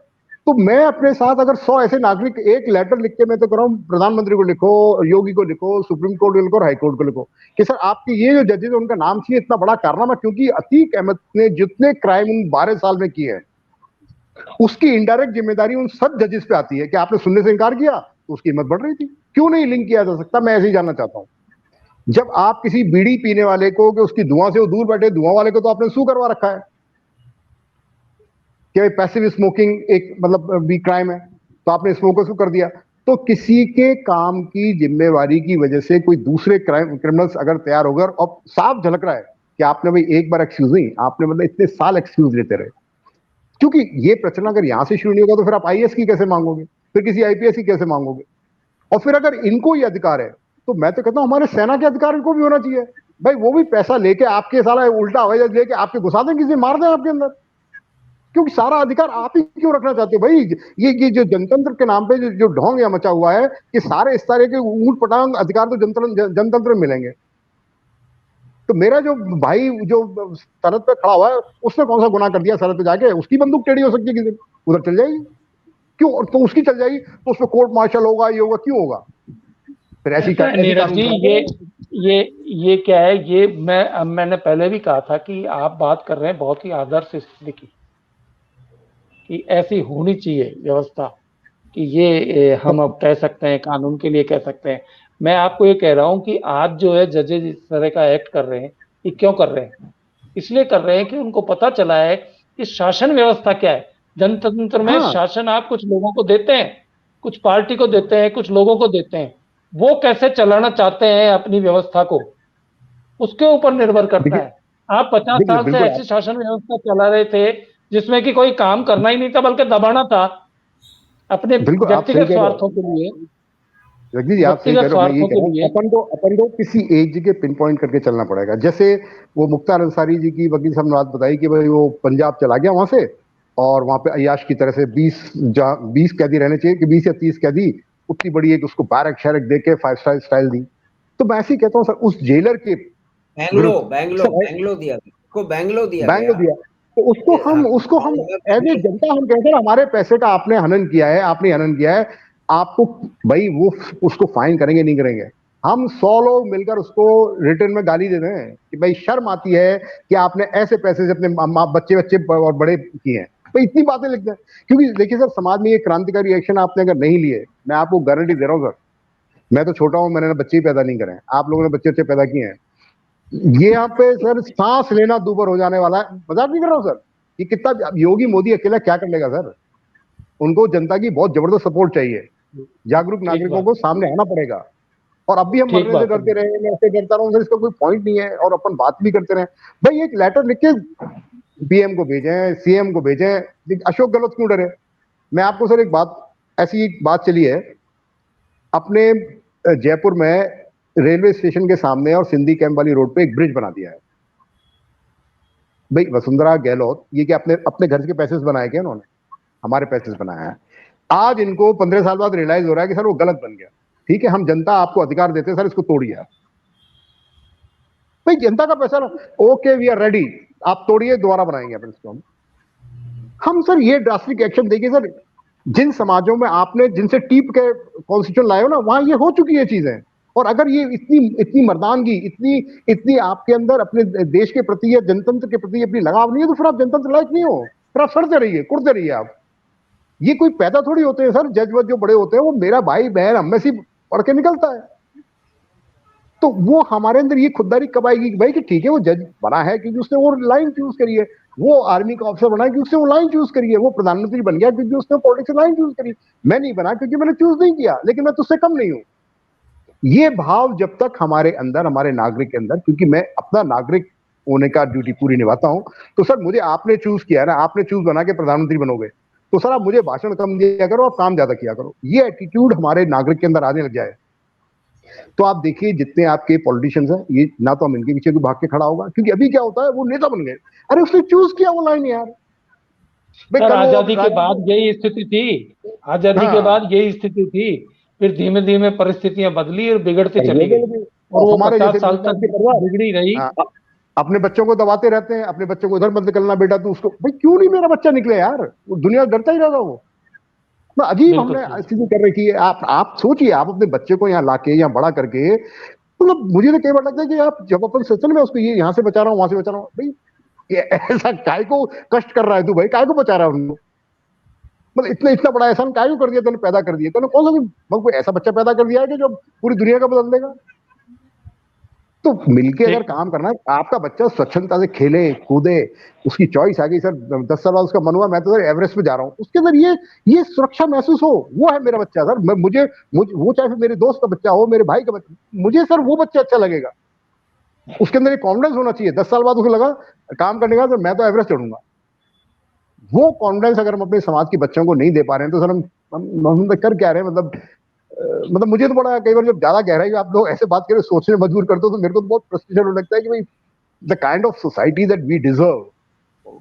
[SPEAKER 3] तो मैं अपने साथ अगर 100 ऐसे नागरिक, एक लेटर लिख के मैं तो कर रहा हूँ, प्रधानमंत्री को लिखो, योगी को लिखो, सुप्रीम कोर्ट को लिखो और हाई कोर्ट को लिखो कि सर आपके ये जो जजेस उनका नाम चाहिए, इतना बड़ा कारनामा, क्योंकि अतीक अहमद ने जितने क्राइम उन 12 साल में किए हैं उसकी इनडायरेक्ट जिम्मेदारी उन सब जजेस पे आती है। कि आपने सुनने से इनकार किया तो उसकी हिम्मत बढ़ रही थी, क्यों नहीं लिंक किया जा सकता? मैं ऐसे ही जानना चाहता हूँ। जब आप किसी बीड़ी पीने वाले को, कि उसकी धुआं से वो दूर बैठे, धुआं वाले को तो आपने सू करवा रखा है कि पैसिव स्मोकिंग एक मतलब भी क्राइम है, तो आपने स्मोकर को कर दिया। तो किसी के काम की जिम्मेवारी की वजह से कोई दूसरे क्रिमिनल्स अगर तैयार होगा, और साफ झलक रहा है कि आपने भाई एक बार एक्सक्यूज नहीं, आपने मतलब इतने साल एक्सक्यूज लेते रहे। क्योंकि ये प्रचलन अगर यहां से शुरू नहीं होगा तो फिर आप आईएएस की कैसे मांगोगे, फिर किसी आईपीएस की कैसे मांगोगे? और फिर अगर इनको ये अधिकार है तो मैं तो कहता हूं हमारे सेना के अधिकार इनको भी होना चाहिए। भाई वो भी पैसा लेके आपके, साला उल्टा हवाई जहाज लेके आपके घुसा दें, किसी मार दें आपके अंदर, क्योंकि सारा अधिकार आप ही क्यों रखना चाहते हो? भाई ये जो जनतंत्र के नाम पे जो ढोंग यहाँ मचा हुआ है, कि सारे इस तरह के ऊट पटांग अधिकार तो जनतंत्र में मिलेंगे। तो मेरा जो भाई जो सरहद पे खड़ा हुआ है, उसने कौन सा गुनाह कर दिया सरहद पे जाके? उसकी बंदूक टेढ़ी हो सकती है, किसी उधर चल जाएगी क्यों? और तो उसकी चल जाएगी तो उसमें कोर्ट मार्शल होगा, ये होगा, क्यों होगा? फिर ऐसी
[SPEAKER 4] ऐसा है
[SPEAKER 3] ऐसी
[SPEAKER 4] नीरज
[SPEAKER 3] कानून
[SPEAKER 4] जी,
[SPEAKER 3] बना दें।
[SPEAKER 4] ये ये क्या है, ये मैंने पहले भी कहा था कि आप बात कर रहे हैं बहुत ही आदर्श स्थिति की, कि ऐसी होनी चाहिए व्यवस्था, कि ये हम अब कह सकते हैं, कानून के लिए कह सकते हैं। मैं आपको ये कह रहा हूं कि आज जो है जजेस इस तरह का एक्ट कर रहे हैं, ये क्यों कर रहे हैं? इसलिए कर रहे हैं कि उनको पता चला है कि शासन व्यवस्था क्या है। जनतंत्र में
[SPEAKER 3] हाँ
[SPEAKER 4] शासन आप कुछ लोगों को देते हैं, कुछ पार्टी को देते हैं, कुछ लोगों को देते हैं। वो कैसे चलाना चाहते हैं अपनी व्यवस्था को, उसके ऊपर निर्भर करता
[SPEAKER 3] देखिए,
[SPEAKER 4] है। आप 50
[SPEAKER 3] देखिए
[SPEAKER 4] साल से
[SPEAKER 3] बिल्कुल
[SPEAKER 4] ऐसी
[SPEAKER 3] आप,
[SPEAKER 4] शासन व्यवस्था चला रहे थे जिसमें कि कोई काम करना ही नहीं था, बल्कि दबाना था अपने
[SPEAKER 3] बिल्कुल आप सही
[SPEAKER 4] व्यक्तिगत
[SPEAKER 3] कह रहे हो,
[SPEAKER 4] स्वार्थों के लिए।
[SPEAKER 3] जगदीश जी आप सही कह
[SPEAKER 4] व्यक्तिगत
[SPEAKER 3] रहे हो। मैं यही
[SPEAKER 4] स्वार्थों
[SPEAKER 3] कह
[SPEAKER 4] के
[SPEAKER 3] रहा हूँ,
[SPEAKER 4] लिए।
[SPEAKER 3] अपन को किसी एक जगह पिन पॉइंट करके चलना पड़ेगा। जैसे वो मुख्तार अंसारी जी की वकील साहब ने बात बताई कि भाई वो पंजाब चला गया वहां से, और वहां पे अय्याश की तरह से 20 कैदी रहने चाहिए, कि 20 या 30 कैदी, उतनी बड़ी एक उसको बैरक शैरक दे के 5 स्टार स्टाइल दी। तो मैं ऐसे ही कहता हूँ सर, उस जेलर के
[SPEAKER 1] बैंगलो
[SPEAKER 3] विरुद्ध
[SPEAKER 1] बैंगलो
[SPEAKER 3] सर
[SPEAKER 1] बैंगलो दिया गया, उसको बैंगलो दिया
[SPEAKER 3] बैंगलो
[SPEAKER 1] गया।
[SPEAKER 3] दिया, तो उसको हम एज ए जनता हम कहते हैं हमारे पैसे का आपने हनन किया है, आपने हनन किया है, आपको भाई वो उसको फाइन करेंगे नहीं करेंगे? हम 100 लोग मिलकर उसको रिटर्न में गाली दे दें कि भाई शर्म आती है कि आपने ऐसे पैसे से अपने बच्चे बच्चे और बड़े किए हैं, भाई इतनी बातें लिखते हैं। क्योंकि देखिए सर, समाज में ये क्रांतिकारी एक्शन आपने अगर नहीं लिए, मैं आपको गारंटी दे रहा हूँ सर, मैं तो छोटा हूं, मैंने बच्चे ही पैदा नहीं करे हैं, आप लोगों ने बच्चे बच्चे पैदा किए हैं, ये यहाँ पे सर सांस लेना दूभर हो जाने वाला है। मजाक नहीं कर रहा हूँ सर, ये कितना, योगी मोदी अकेला क्या कर लेगा सर? उनको जनता की बहुत जबरदस्त सपोर्ट चाहिए, जागरूक
[SPEAKER 4] ठीक
[SPEAKER 3] नागरिकों
[SPEAKER 4] बात,
[SPEAKER 3] को सामने आना पड़ेगा। और अब भी हम
[SPEAKER 4] ठीक
[SPEAKER 3] मरने से
[SPEAKER 4] बात है।
[SPEAKER 3] डरते रहे, मैं ऐसे डरता रहूं सर, इसका कोई पॉइंट नहीं है, और अपन बात भी करते रहे। भाई एक लेटर लिख के पीएम को भेजें, सीएम को भेजें, अशोक गहलोत क्यों डरे? मैं आपको सर एक बात, ऐसी एक बात चली है अपने जयपुर में, रेलवे स्टेशन के सामने और सिंधी कैंप वाली रोड पे एक ब्रिज बना दिया है। भाई वसुंधरा गहलोत ये क्या अपने अपने घर के पैसे से बनाया क्या उन्होंने? हमारे पैसे से बनाया है। आज इनको 15 साल बाद रियलाइज हो रहा है कि सर वो गलत बन गया। ठीक है, हम जनता आपको अधिकार देते हैं सर, इसको तोड़िए आप। भाई जनता का पैसा ना, ओके वी आर रेडी, आप तोड़िए, दोबारा बनाएंगे अपन इसको। हम सर ये ड्रास्टिक एक्शन देखिए सर, जिन समाजों में आपने जिनसे टीप के कॉन्स्टिट्यूशन लाए हो ना, वहां ये हो चुकी है चीजें। और अगर ये इतनी इतनी मर्दानगी, इतनी इतनी आपके अंदर अपने देश के प्रति या जनतंत्र के प्रति अपनी लगाव नहीं है, तो फिर आप जनतंत्र लायक नहीं हो, फिर आप सड़ते रहिए, कुड़ते रहिए आप। ये कोई पैदा थोड़ी होते हैं सर, जज वज जो बड़े होते हैं वो मेरा भाई बहन हम में से पढ़ के निकलता है। तो वो हमारे अंदर ये खुददारी कब आएगी कि भाई कि ठीक है वो जज बना है क्योंकि उसने वो लाइन चूज करी है, वो आर्मी का ऑफिसर बना है क्योंकि उसने वो लाइन चूज करी है, वो प्रधानमंत्री बन गया क्योंकि उसने पॉलिटिक्स लाइन चूज करी। मैं नहीं बना क्योंकि मैंने चूज नहीं किया, लेकिन मैं तुझसे कम नहीं हूं। ये भाव जब तक हमारे अंदर, हमारे नागरिक के अंदर, क्योंकि मैं अपना नागरिक होने का ड्यूटी पूरी निभाता हूं, तो सर मुझे आपने चूज किया ना, आपने चूज बना के प्रधानमंत्री बनोगे, तो सर आप मुझे भाषण कम दिया करो और काम ज्यादा किया करो। ये एटीट्यूड हमारे नागरिक के अंदर आने लग जाए तो आप देखिए जितने आपके पॉलिटिशियंस हैं, ये ना तो हम इनके पीछे कोई भाग के खड़ा होगा, क्योंकि अभी क्या होता है वो नेता बन गए, अरे उसने चूज किया वो लाइन यार।
[SPEAKER 4] सर आजादी के बाद यही स्थिति थी, आजादी के बाद यही स्थिति थी, फिर धीमे धीमे परिस्थितियां बदली और बिगड़ते चली गई, और वो
[SPEAKER 3] हमारे
[SPEAKER 4] 50
[SPEAKER 3] जैसे
[SPEAKER 4] साल तक बिगड़ी रही।
[SPEAKER 3] अपने बच्चों को दबाते रहते हैं, अपने बच्चों को इधर मत निकलना बेटा, तू उसको, भाई क्यों नहीं मेरा बच्चा निकले यार, वो दुनिया डरता ही रहता वो। अजीब हमने स्थिति कर रखी है। आप सोचिए, आप अपने बच्चे को यहाँ लाके यहाँ बड़ा करके, मतलब मुझे तो कई बार लगता है कि आप जब अपन सोचते मैं उसको ये यहाँ से बचा रहा हूँ वहां से बचा रहा हूँ, भाई ये ऐसा काय को कष्ट कर रहा है तू, भाई काय को बचा रहा है उनको, मतलब इतना इतना बड़ा एहसान काय को कर दिया तूने, पैदा कर दिया तूने, कौन सा मतलब कोई ऐसा बच्चा पैदा कर दिया है कि जो पूरी दुनिया का बदल देगा। तो मिलके अगर काम करना है, आपका बच्चा स्वच्छंदता से खेले कूदे, उसकी चॉइस आ गई सर 10 साल बाद उसका मन हुआ मैं तो सर एवरेस्ट पे जा रहा हूँ, उसके अंदर ये सुरक्षा महसूस हो, वो है मेरा बच्चा सर। मुझे वो चाहे मेरे दोस्त का बच्चा हो, मेरे भाई का बच्चा, मुझे सर वो बच्चा अच्छा लगेगा। उसके अंदर एक कॉन्फिडेंस होना चाहिए, 10 साल बाद उसको लगा काम करने का तो मैं तो एवरेस्ट चढ़ूंगा। वो कॉन्फिडेंस अगर हम अपने समाज के बच्चों को नहीं दे पा रहे हैं तो सर हम कर क्या रहे हैं। मतलब मुझे तो बड़ा कई बार जब ज्यादा गहराई आप लोग ऐसे बात करें सोचने मजबूर करते हो तो मेरे को तो बहुत फ्रस्ट्रेशन होने लगता है कि भाई the kind of society that we deserve,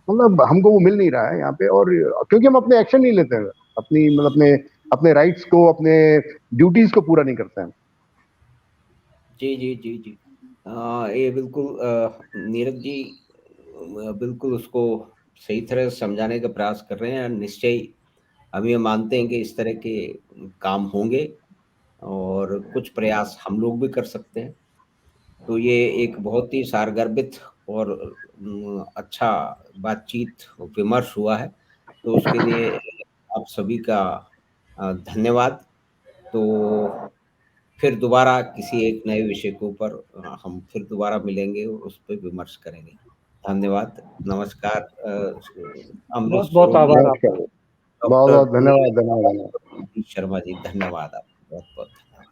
[SPEAKER 3] मतलब हमको वो मिल नहीं रहा है यहाँ पे, और क्योंकि हम अपने एक्शन नहीं लेते हैं, अपनी मतलब अपने राइट्स को, अपने ड्यूटीज को पूरा नहीं करते हैं।
[SPEAKER 1] जी जी जी जी ये बिल्कुल नीरज जी बिल्कुल उसको सही तरह से समझाने का प्रयास कर रहे हैं। निश्चय ही हम ये मानते हैं कि इस तरह के काम होंगे और कुछ प्रयास हम लोग भी कर सकते हैं। तो ये एक बहुत ही सारगर्भित और अच्छा बातचीत विमर्श हुआ है, तो उसके लिए आप सभी का धन्यवाद। तो फिर दोबारा किसी एक नए विषय के ऊपर हम फिर दोबारा मिलेंगे और उस पर विमर्श करेंगे। धन्यवाद, नमस्कार।
[SPEAKER 4] बहुत बहुत आभार आपका।
[SPEAKER 3] बहुत बहुत धन्यवाद
[SPEAKER 1] शर्मा जी, धन्यवाद आपका, बहुत बहुत धन्यवाद।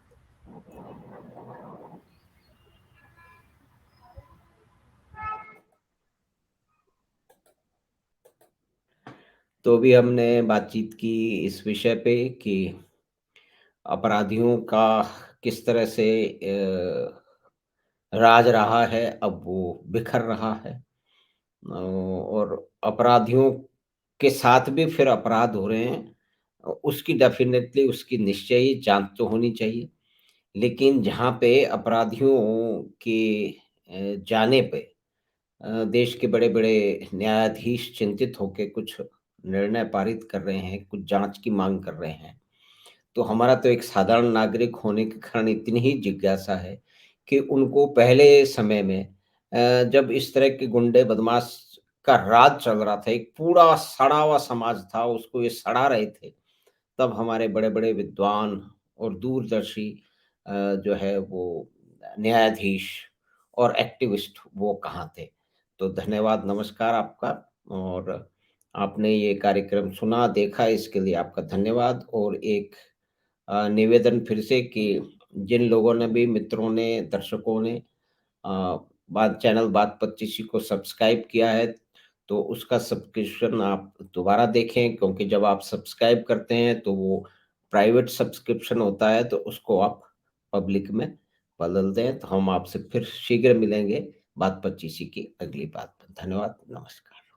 [SPEAKER 1] तो भी हमने बातचीत की इस विषय पे कि अपराधियों का किस तरह से राज रहा है, अब वो बिखर रहा है, और अपराधियों के साथ भी फिर अपराध हो रहे हैं। उसकी डेफिनेटली उसकी निश्चयी जांच तो होनी चाहिए, लेकिन जहाँ पे अपराधियों के जाने पे देश के बड़े-बड़े न्यायाधीश चिंतित होके कुछ निर्णय पारित कर रहे हैं, कुछ जाँच की माँग कर रहे हैं। तो हमारा तो एक साधारण नागरिक होने के कारण इतनी ही जिज्ञासा है कि उनको पहले समय में जब इस तरह के गुंडे बदमाश का राज चल रहा था, एक पूरा सड़ा हुआ समाज था, उसको ये सड़ा रहे थे, तब हमारे बड़े-बड़े विद्वान और दूरदर्शी जो है वो न्यायाधीश और एक्टिविस्ट वो कहाँ थे। तो धन्यवाद, नमस्कार आपका, और आपने ये कार्यक्रम सुना, देखा, इसके लिए आपका धन्यवाद। और एक निवेदन फिर से कि जिन लोगों ने भी, मित्रों ने, दर्शकों ने बात चैनल बात 25 को सब्सक्राइब किया है, तो उसका सब्सक्रिप्शन आप दोबारा देखें, क्योंकि जब आप सब्सक्राइब करते हैं तो वो प्राइवेट सब्सक्रिप्शन होता है, तो उसको आप पब्लिक में बदल दें। तो हम आपसे फिर शीघ्र मिलेंगे बात 25 की अगली बात पर। धन्यवाद, नमस्कार।